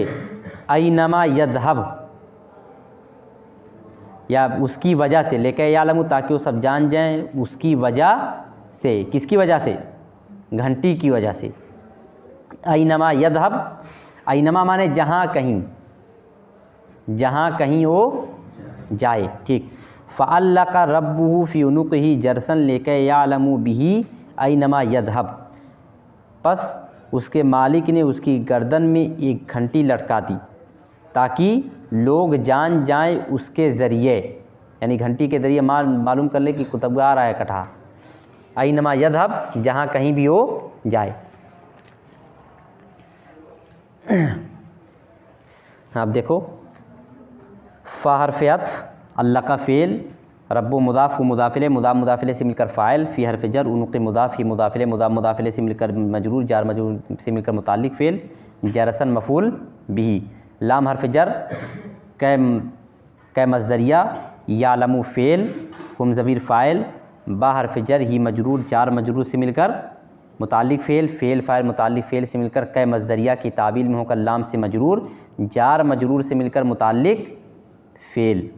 ऐनमा यद्हब, या उसकी वजह से, लेके यालमु ताकि वो सब जान जाएं उसकी वजह से। किसकी वजह से? घंटी की वजह से। ऐनमा यद्हब, ऐनमा माने जहाँ कहीं, जहाँ कहीं वो जाए। ठीक। फ़अल्लक़ रब्बुहु फ़ी उनुक़िही जरसन लेके यालमु बिही ऐनमा यद्हब, बस उसके मालिक ने उसकी गर्दन में एक घंटी लटका दी ताकि लोग जान जाएं उसके ज़रिए, यानी घंटी के ज़रिए मालूम कर ले कि कुतुब आ रहा है कटहा। ऐनमा यद्हब, जहाँ कहीं भी वो जाए। अब देखो, फ़ा हर्फ़ अत्फ़, अल्लाह का फ़ेल, रब्बु मुदाफ़ मुदाफ़िले, मुदाफ़ मुदाफ़िले से मिलकर फ़ाइल, फ़ी हर्फ़ जर, उनुक़ मुदाफ़ ही मुदाफ़िले, मुदाफ़ मुदाफ़िले से मिलकर मजरूर, जार मजरूर से मिलकर मुताल्लिक़ फ़ेल, जरसन मफ़ूल बिही, लाम हर्फ़ जर, कै मज़दरिया, यालमु फ़ेल, हुम ज़मीर फ़ाइल, बा हर्फ़ जर, ही मजरूर, जार मजरूर से मिलकर मुताल्लिक़ फ़ेल, फ़ेल फ़ाइल मुताल्लिक़ फ़ेल से मिलकर कै मज़दरिया की ताबील में होकर लाम से मजरूर, जार मजरूर से मिलकर मुताल्लिक़ फ़ेल,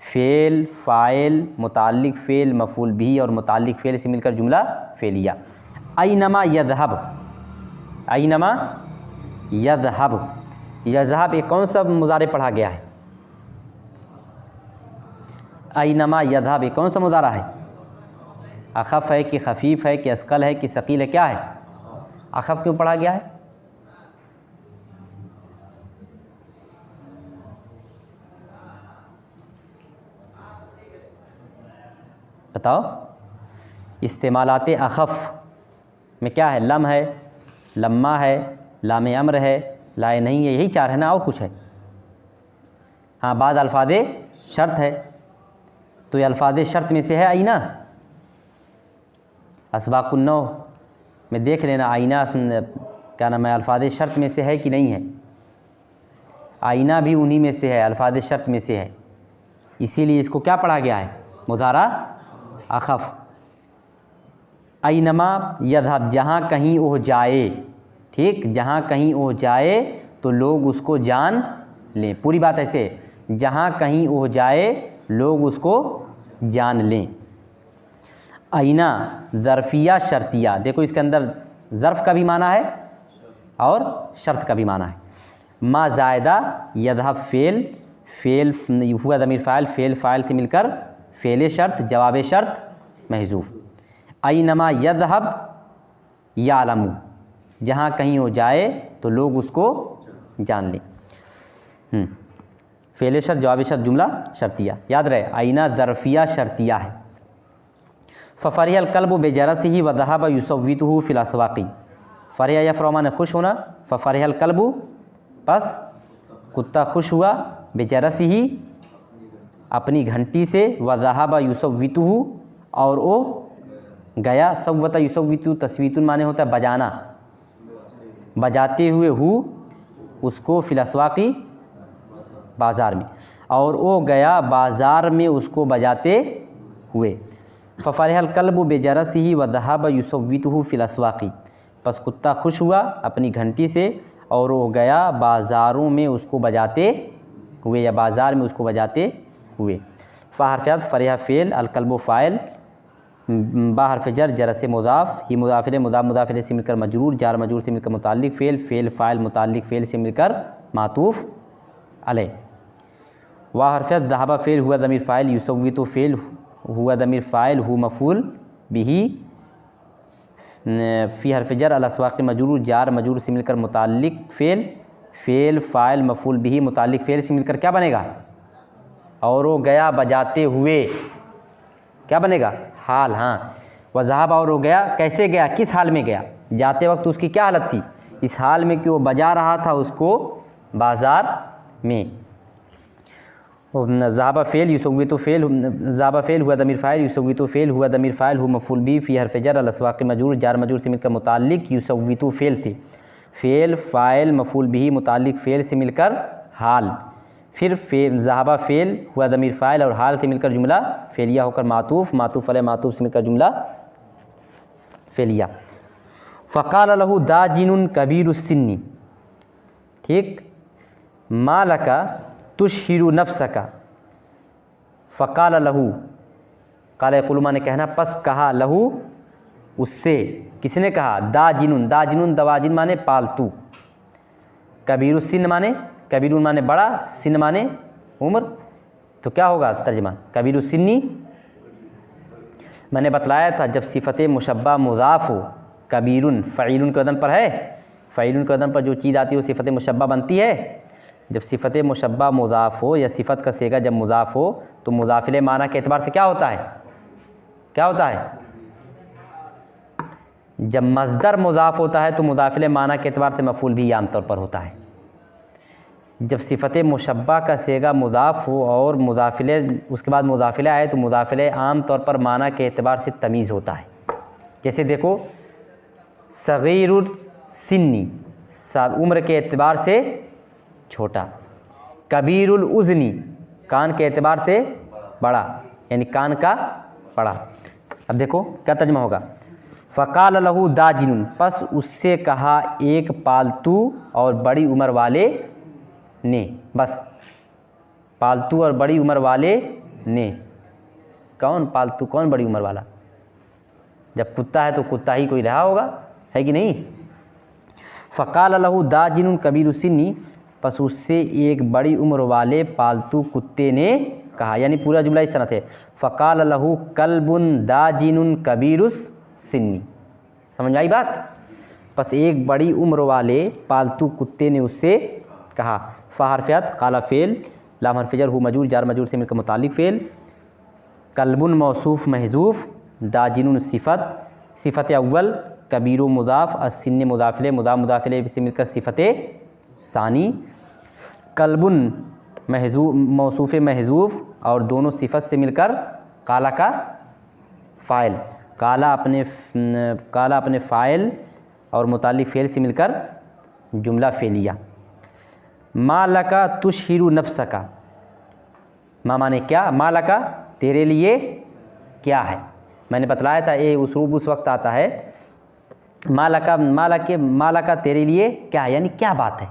फ़ेल फ़ाइल मुताल्लिक़ फ़ेल मफ़ूल बिही और मुताल्लिक़ फ़ेल से मिलकर जुमला फ़ेलिया। ऐनमा यद्हब, ऐनमा यद्हब, यज़हब एक कौन सा मुज़ारे पढ़ा गया है? ऐनमा यद्हब एक कौन सा मुज़ारा है? अख़फ़ है कि खफ़ीफ़ है कि अस्क़ल है कि सक़ील है, क्या है? अख़फ़ क्यों पढ़ा गया है? बताओ। इस्तेमालाते अख़फ़ में क्या है? लम है, लम्मा है, लाम अम्र है, लाए नहीं है, यही चार है ना, और कुछ है? हाँ, बाद अल्फ़ाज़े शर्त है, तो ये अल्फ़ाज़े शर्त में से है आईना। अस्बाक़ुन्नौ में देख लेना, आईना क्या नाम है, अल्फ़ाज़े शर्त में से है कि नहीं है? आईना भी उन्हीं में से है, अल्फ़ाज़े शर्त में से है, इसीलिए इसको क्या पढ़ा गया है? मुज़ारा अख़फ़। ऐनमा यद्हब, जहाँ कहीं वो जाए। ठीक, जहाँ कहीं वो जाए तो लोग उसको जान लें। पूरी बात ऐसे, जहाँ कहीं वो जाए लोग उसको जान लें। ऐना ज़र्फ़िया शर्तिया, देखो इसके अंदर ज़र्फ़ का भी माना है और शर्त का भी माना है। मा ज़ायदा यद्हब फ़ेल, फ़ेल हुआ ज़मीर फ़ाइल, फ़ेल फ़ाइल से मिलकर फ़ेल शर्त, जवाब शर्त महज़ूफ़। ऐनमा यद्हब यालमु, जहाँ कहीं वो जाए तो लोग उसको जान लें। फ़ेल शर्त, जवाब शर्त, जुमला शर्तिया, याद रहे। ऐना ज़र्फ़िया शर्तिया है। फ़फ़रिहल कल्बु बेजरसिही व ज़हब युसव्वितुहु फ़िल अस्वाक़ि, फ़रिह यफ़रह ने खुश होना, फ़फ़रिहल कल्बु बस कुत्ता खुश हुआ, बेजरसिही अपनी घंटी से, व ज़हब युसव्वितुहु और वो गया, सव्वत युसव्वितु, तस्वीतुन माने होता है बजाना, बजाते हुए हु उसको, फ़िल अस्वाक़ि बाज़ार में, और वो गया बाज़ार में उसको बजाते हुए। फ़फ़रिहल कल्बु बेजरसिही व ज़हब युसव्वितुहु फ़िल अस्वाक़ि, बस कुत्ता खुश हुआ अपनी घंटी से और वो गया बाज़ारों में उसको बजाते हुए, या बाज़ार में उसको बजाते हुए। फ़ा हर्फ़ अत्फ़, फ़रिह फ़ेल, अल कल्बु फ़ाइल, बा हर्फ़ जर, जरस मुज़ाफ़, ही मुज़ाफ़िले, मुज़ाफ़ मुज़ाफ़िले से मिलकर मजरूर, जार मजरूर से मिलकर मुताल्लिक़ फ़ेल, फ़ेल फ़ाइल मुताल्लिक़ फ़ेल से मिलकर मातूफ़ अलैह। वा हर्फ़ ज़हब फ़ेल हुआ ज़मीर फ़ाइल, युसव्वितु फ़ेल हुआ ज़मीर फ़ाइल, हु मफ़ूल बिही, फ़ी हर्फ़ जर, अल अस्वाक़ि मजरूर, जार मजरूर से मिलकर मुताल्लिक़ फ़ेल, फ़ेल फ़ाइल मफ़ूल बिही मुताल्लिक़ फ़ेल से मिलकर क्या बनेगा? और वो गया बजाते हुए, क्या बनेगा? हाल। हाँ, वह ज़हब, और वो गया, कैसे गया, किस हाल में गया? जाते वक्त उसकी क्या हालत थी? इस हाल में कि वो बजा रहा था उसको बाज़ार में। ज़हब फ़ेल, युसव्वितु फ़ेल, ज़हब फ़ेल हुआ ज़मीर फ़ाइल, युसव्वितु फ़ेल हुआ ज़मीर फ़ाइल, हु मफ़ूल बिही, फ़ी हर्फ़ जर, अल अस्वाक़ि मजरूर, जार मजरूर से मिलकर मुताल्लिक़ युसव्वितु फ़ेल थे, फ़ेल फ़ाइल मफ़ूल बिही मुताल्लिक़ फ़ेल से मिलकर हाल, फिर ज़हब फ़ेल हुआ ज़मीर फ़ाइल और हाल से मिलकर जुमला फ़ेलिया होकर मातूफ़, मातूफ़ अलैह मातूफ़ से मिलकर जुमला फ़ेलिया। फ़क़ाल लहू दाजिनुन कबीरुस्सिन्नी, ठीक, मा लका तुशहिरु नफ्सका, फ़क़ाल लहू, क़ाल यक़ूलु माने कहना, पस कहा, लहू उससे, किसने कहा, दाजिनुन, दाजिनुन दवाजिन माने पालतू, कबीरुस्सिन्न माने, कबीरुन माने बड़ा, सिन्न माने उम्र, तो क्या होगा तर्जमा, कबीरुस्सिन्नी। मैंने बतलाया था जब सिफ़त मुशब्बा मुज़ाफ़ हो, कबीरुन फ़ईलुन के वज़न पर है, फ़ईलुन के वज़न पर जो चीज़ आती है वो सिफ़त मुशब्बा बनती है। जब सिफ़त मुशब्बा मुज़ाफ़ हो या सिफ़त का सेगा जब मुज़ाफ़ हो तो मुज़ाफ़िले माना के एतबार से क्या होता है, क्या होता है, जब मज़दर मुज़ाफ़ होता है तो मुज़ाफ़िले माना के एतबार से मफ़ूल भी आमतौर पर होता है। जब सिफ़त मुशब्बा का सेगा मुज़ाफ़ हो और मुज़ाफ़िले उसके बाद मुज़ाफ़िले आए तो मुज़ाफ़िले आम तौर पर माना के एतबार से तमीज़ होता है। जैसे देखो, सग़ीरुल सिन्नी, उम्र के एतबार से छोटा, कबीरुल उज़नी, कान के एतबार से बड़ा, यानी कान का बड़ा। अब देखो क्या तर्जुमा होगा, फ़क़ाल लहू दाजिनुन, पस उससे कहा एक पालतू और बड़ी उम्र वाले ने, बस पालतू और बड़ी उम्र वाले ने, कौन पालतू कौन बड़ी उम्र वाला, जब कुत्ता है तो कुत्ता ही कोई रहा होगा, है कि नहीं। फ़क़ाल लहू दाजिनुन कबीरुस्सिन्नी, बस उससे एक बड़ी उम्र वाले पालतू कुत्ते ने कहा, यानी पूरा जुमला इस तरह से, फ़क़ाल लहू कल्बुन दाजिनुन कबीरुस्सिन्नी, समझ आई बात। बस एक बड़ी उम्र वाले पालतू कुत्ते ने उससे कहा। फ़हरफ़ियत काला फ़ेल, लाम हर्फ़ जर हु मजूर जार मजूर से मिलकर मुतालिक फ़ेल, कल्बुन मौसूफ़ महज़ूफ़, दाजिनुन सिफ़त, सिफ़त अव्वल, कबीर मुज़ाफ़, अस्सिन्न मुज़ाफ़िले, मुज़ाफ़िले से मिलकर सिफ़त सानी, कल्बुन मौसूफ़ महज़ूफ़ और दोनों सिफ़त से मिलकर काला का फ़ाइल, काला अपने फ़ाइल और मुताल्लिक़ फ़ेल से मिलकर जुमला फ़ेलिया। मा लका तुशहिरु नफ्सका, मा माने क्या, मा लका तेरे लिए क्या है। मैंने बतलाया था ये उसलूब उस वक्त आता है, मा लका तेरे लिए क्या है, यानी क्या बात है।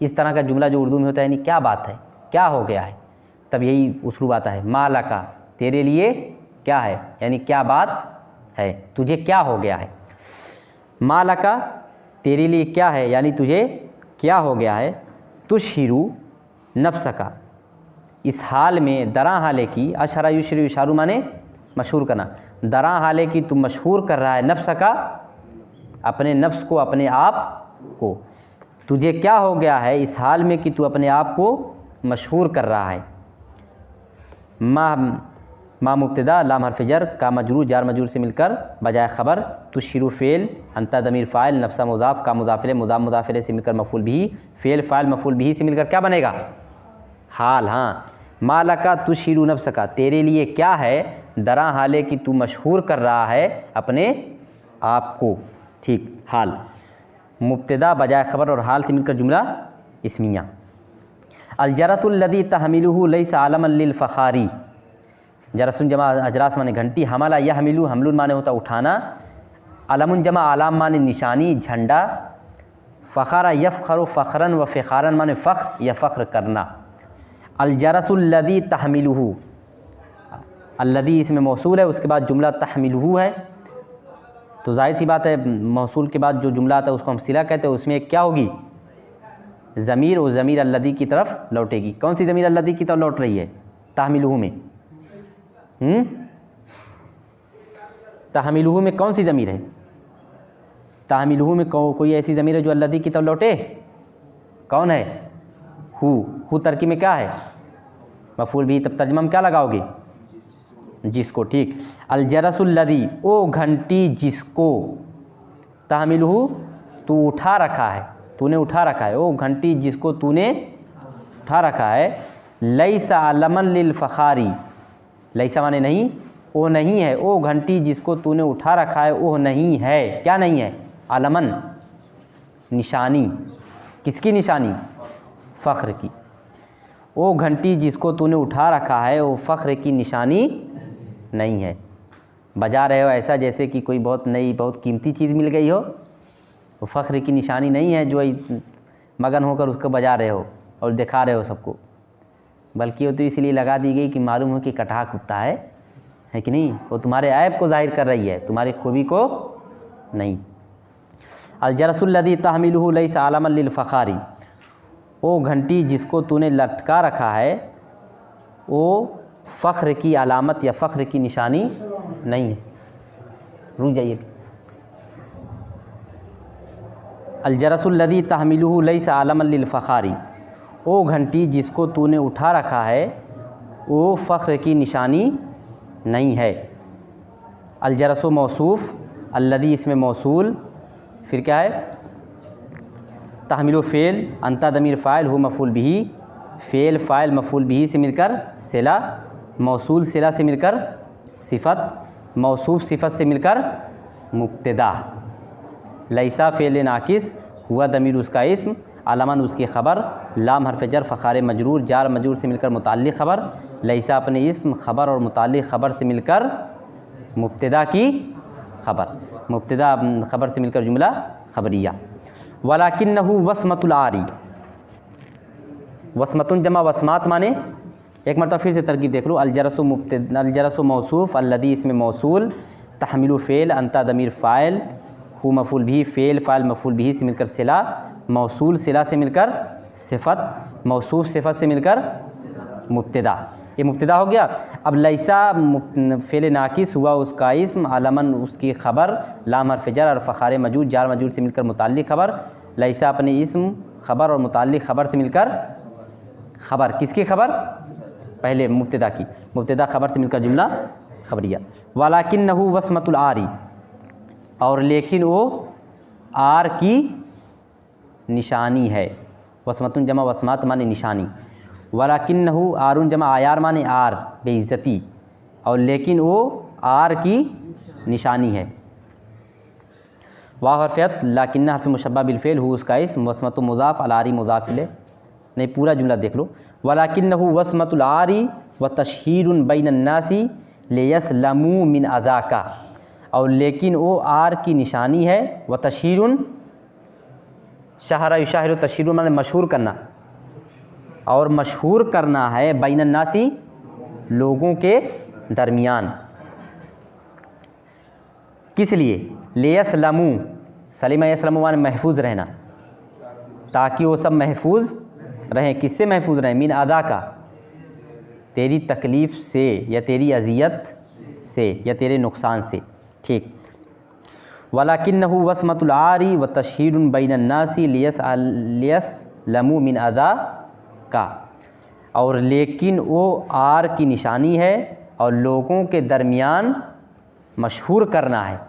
इस तरह का जुमला जो उर्दू में होता है, यानी क्या बात है, क्या हो गया है, तब यही उसलूब आता है। मा लका तेरे लिए क्या है, यानी क्या बात है, तुझे क्या हो गया है। मा लका तेरे लिए क्या है, यानी तुझे क्या हो गया है। तुशहिरु नफ्सका, इस हाल में, दरा हाले की, अशरा युशरू इशारू माने मशहूर करना, दरा हाले की तुम मशहूर कर रहा है, नफ्सका अपने नफ्स को, अपने आप को, तुझे क्या हो गया है इस हाल में कि तू अपने आप को मशहूर कर रहा है। मा मुब्तदा लाम हर्फ जर का मजरूर जार मजरूर से मिलकर बजाय ख़बर, तुशहिरु फ़ेल, अंता दमीर फ़ाइल, नफ्सा मुज़ाफ़ का मुज़ाफ़िले, मुज़ाफ़िले से मिलकर मफ़ूल बिही, फ़ेल फ़ाइल मफ़ूल बिही से मिलकर क्या बनेगा, हाल। हाँ, मा लका तुशहिरु नफ्सका तेरे लिए क्या है, दरा हाले कि तू मशहूर कर रहा है अपने आप को, ठीक, हाल। मुब्तदा बजाय ख़बर और हाल से मिलकर जुमला इस्मिया। अलजरसुल्लज़ी तहमिलुहु लैसा आलमन लिल फ़ख़ारी, जरसुन जमा अजरास माने घंटी, हमला यहमिलु हमलुन माने होता उठाना, अलमुन जमा आलाम माने निशानी झंडा, फ़ख़रा यफ़ख़रु फ़ख़रन व फ़िख़ारन माने फ़ख़्र या फ़ख़्र करना। अलजरसुल्लज़ी तहमिलुहु, अल्लज़ी इसमें मौसूल है, उसके बाद जुमला तहमिलुहु है, तो ज़ाहिर सी बात है मौसूल के बाद जो जुमला आता है उसको हम सिला कहते हैं, उसमें क्या होगी, ज़मीर, और ज़मीर अल्लज़ी की तरफ लौटेगी। कौन सी ज़मीर अल्लज़ी की तरफ लौट रही है, तहमिलुहु में, तहमिलुहु में कौन सी ज़मीर है, तहमिलुहु में कोई ऐसी ज़मीर है जो अल्लज़ी की तरफ लौटे, कौन है, हु तरकीब में क्या है, मफ़ूल भी, तब तर्जुमा में क्या लगाओगे, जिसको, ठीक। अलजरसुल्लज़ी ओ घंटी जिसको, तहमिलुहु तू उठा रखा है, तूने उठा रखा है, ओ घंटी जिसको तूने उठा रखा है, लैसा अलमन लिल फ़ख़ारी, लैसा माने नहीं, ओ नहीं है, ओ घंटी जिसको तूने उठा रखा है, ओ नहीं है, क्या नहीं है, अलमन निशानी, किसकी निशानी, फ़ख्र की। ओ घंटी जिसको तूने उठा रखा है वो फ़ख्र की निशानी नहीं है। बजा रहे हो ऐसा जैसे कि कोई बहुत नई बहुत कीमती चीज़ मिल गई हो, वो फ़ख्र की निशानी नहीं है जो मगन होकर उसको बजा रहे हो और दिखा रहे हो सबको, बल्कि वो तो इसलिए लगा दी गई कि मालूम हो कि कटहा कुत्ता है कि नहीं, वो तुम्हारे ऐब को ज़ाहिर कर रही है, तुम्हारी खूबी को नहीं। अलजरसुल्लज़ी तहमिलुहु लैसा आलमन लिलफ़खारी, वो घंटी जिसको तूने लटका रखा है वो फ़ख्र की अलामत या फ़ख्र की निशानी नहीं है। रुक जाइए। अलजरसुल्लज़ी तहमिलुहु लैसा आलमन लिलफ़खारी, वो घंटी जिसको तूने उठा रखा है वो फ़ख्र की निशानी नहीं है। अलजरसु मौसूफ़, अल्लज़ी इसमें मौसूल, फिर क्या है तहमिलु fail, Anta Damir file, who मफ़ूल बिही, फ़ेल फ़ाइल मफ़ूल बिही से मिलकर सिला, मौसूल सिला से मिलकर सिफ़त, मौसूफ़ सिफ़त से मिलकर मुब्तदा। लैसा फ़ेल नाकिस, हुआ दमीर उसका इस्म, अलमन उसकी ख़बर, लाम हरफ़ जर फ़ख़ार मजरूर, जार मजरूर से मिलकर मुताल्लिक़ ख़बर, लैसा अपने इस्म ख़बर और मुताल्लिक़ ख़बर से मिलकर मुब्तदा की ख़बर, मुब्तदा ख़बर से मिलकर जुमला ख़बरिया। वलाकिन्नहु वस्मतुल आरी, वस्मतुन जमा वस्मात माने, एक मरतबा फिर से तरकीब देख लो। अलजरसु मौसूफ़, अल्लज़ी इसमें मौसूल, तहमिलु fail, Anta Damir file, who मफ़ूल बिही, फ़ेल फ़ाइल मफ़ूल बिही से मिलकर सिला, मौसूल सिला से मिलकर सिफ़त, मौसूफ़ सिफ़त से मिलकर मुब्तदा। ये मुब्तदा हो गया। अब लैसा फ़ेल नाकिस, हुआ उसका इस्म, अलमन उसकी ख़बर, लाम हरफ़ जर और फ़ख़ार मजूर, जार मजूर से मिलकर मुताल्लिक़ ख़बर, लैसा अपने इस्म ख़बर और मुताल्लिक़ ख़बर से मिलकर ख़बर, किसकी ख़बर, पहले मुब्तदा की, मुब्तदा ख़बर से मिलकर जुमला ख़बरिया। वलाकिन्नहु वस्मतुल आरी, और लेकिन वो आर की निशानी है। वस्मतुन जमा वस्मात माने निशानी, वलाकिन्नहु आरुन जमा आयार माने आर बेइज्जती, और लेकिन वो आर की निशानी है। वाह हरफ़ियत, लाकिन्ना हरफ़ मुशब्बा बिलफ़ेल, हु उसका इस्म, वस्मतु मुज़ाफ़, अलारी मुज़ाफ़ इलैह। नहीं, पूरा जुमला देख लो। वलाकिन्नहु वस्मतुल आरी व तशहीरुन बैनन नासी लियस्लमू मिन अज़ाका, और लेकिन वो आर की निशानी है, व तशहीरुन शहरा युशाहिरु, तशहीरुन माने मशहूर करना, और मशहूर करना है बैनन नासी लोगों के दरमियान। किस लिए, लियस्लमू, सलीमा यस्लमू माने महफूज रहना, ताकि वो सब महफूज रहें। किससे महफूज रहें, मिन अदा का, तेरी तकलीफ़ से या तेरी अजियत से या तेरे नुकसान से। ठीक। वलाकिन्नहु वस्मतुल आरी व तशहीरुन बैनन नासी लियस्लमू मिन अदा का, और लेकिन वो आर की निशानी है और लोगों के दरमियान मशहूर करना है,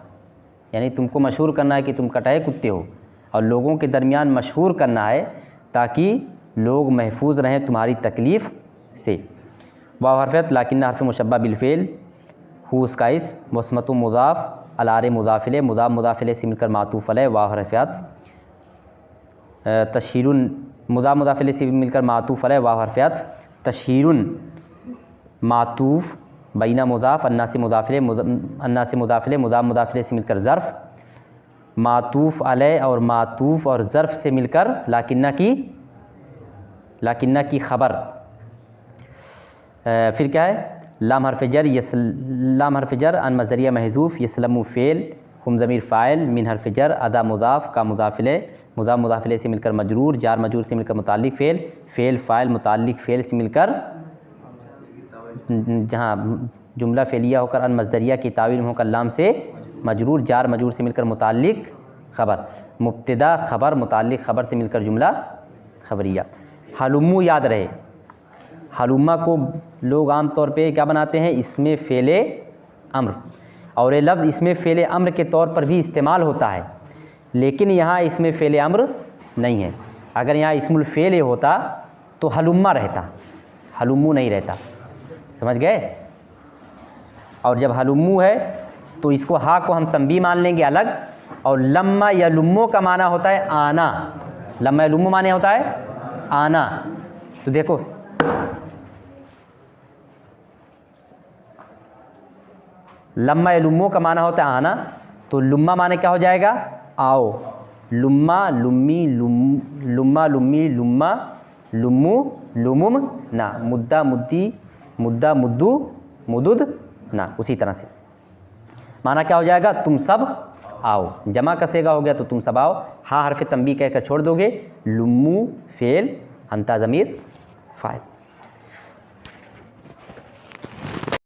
यानी तुमको मशहूर करना है कि तुम कटाए कुत्ते हो, और लोगों के दरमियान मशहूर करना है ताकि लोग महफूज रहें तुम्हारी तकलीफ़ से। वाव हरफ़त, लाकिन हरफ़ मुशब्बा बिलफ़ेल, हु उसका इस्म, वस्मतु मुज़ाफ़, अलारे मुज़ाफ़िले, मुज़ाफ़ मुज़ाफ़िले से मिलकर मातूफ़ अलैह। वाव हरफ़त, तशहीरुन मुज़ाफ़ मुज़ाफ़िले से मिलकर मातूफ़ अलैह। वाव हरफ़त, तशहीरुन मातूफ़ बैना मुज़ाफ़, अन्ना से मुज़ाफ़िले, अन्ना से मुज़ाफ़िले, मुज़ाफ़ मुज़ाफ़िले से मिलकर ज़र्फ़, मातूफ़ अलैह और मातूफ़ और ज़र्फ़ से मिलकर लाकिन्ना की ख़बर। फिर क्या है, लाम हरफ़ जर अन मज़रिया महज़ूफ़, यस्लमु फ़ेल, हुम ज़मीर फ़ाइल, मिन हरफ़ जर, अदा मुज़ाफ़ का मुज़ाफ़िले, मुज़ाफ़ मुज़ाफ़िले से मिलकर मजरूर, जार मजरूर से मिलकर मुताल्लिक़ फ़ेल, फ़ेल फ़ाइल मुताल्लिक़ फ़ेल से मिलकर, जहाँ जुमला फ़ेलिया होकर अन मज़रिया की तावील होकर लाम से मजरूर, जार मजरूर से मिलकर मुताल्लिक़ ख़बर, मुब्तदा ख़बर मुताल्लिक़ ख़बर से मिलकर जुमला ख़बरिया। हलुम्मू याद रहे, हलुम्मा को लोग आम तौर पे क्या बनाते हैं, इसमें फ़ेले अम्र, और ये लफ्ज़ इसमें फ़ेले अम्र के तौर पर भी इस्तेमाल होता है, लेकिन यहाँ इसमें फ़ेले अम्र नहीं है। अगर यहाँ इस्मुल फ़ेल होता तो हलुम्मा रहता, हलुम्मू नहीं रहता, समझ गए। और जब हलुम्मू है तो इसको हा को हम तंबी मान लेंगे अलग, और लम्मा या लुम्मो का माना होता है आना, लम्मा या लुम्मो माने होता है आना। तो देखो लम्मा या लुम्मो का माना होता है आना, तो लुम्मा माने क्या हो जाएगा, आओ, लुम्मा लुम्मी लुम्मा लुम्मी लुम्मा लुम्मू लुमुम ना, मुद्दा मुद्दी मुद्दा मुद्दू मुदुद ना। उसी तरह से माना क्या हो जाएगा, तुम सब आओ। जमा कसेगा हो गया तो तुम सब आओ, हा हरफ तंबी कहकर छोड़ दोगे, लुम्मू फेल, अंता ज़मीर फ़ाइल।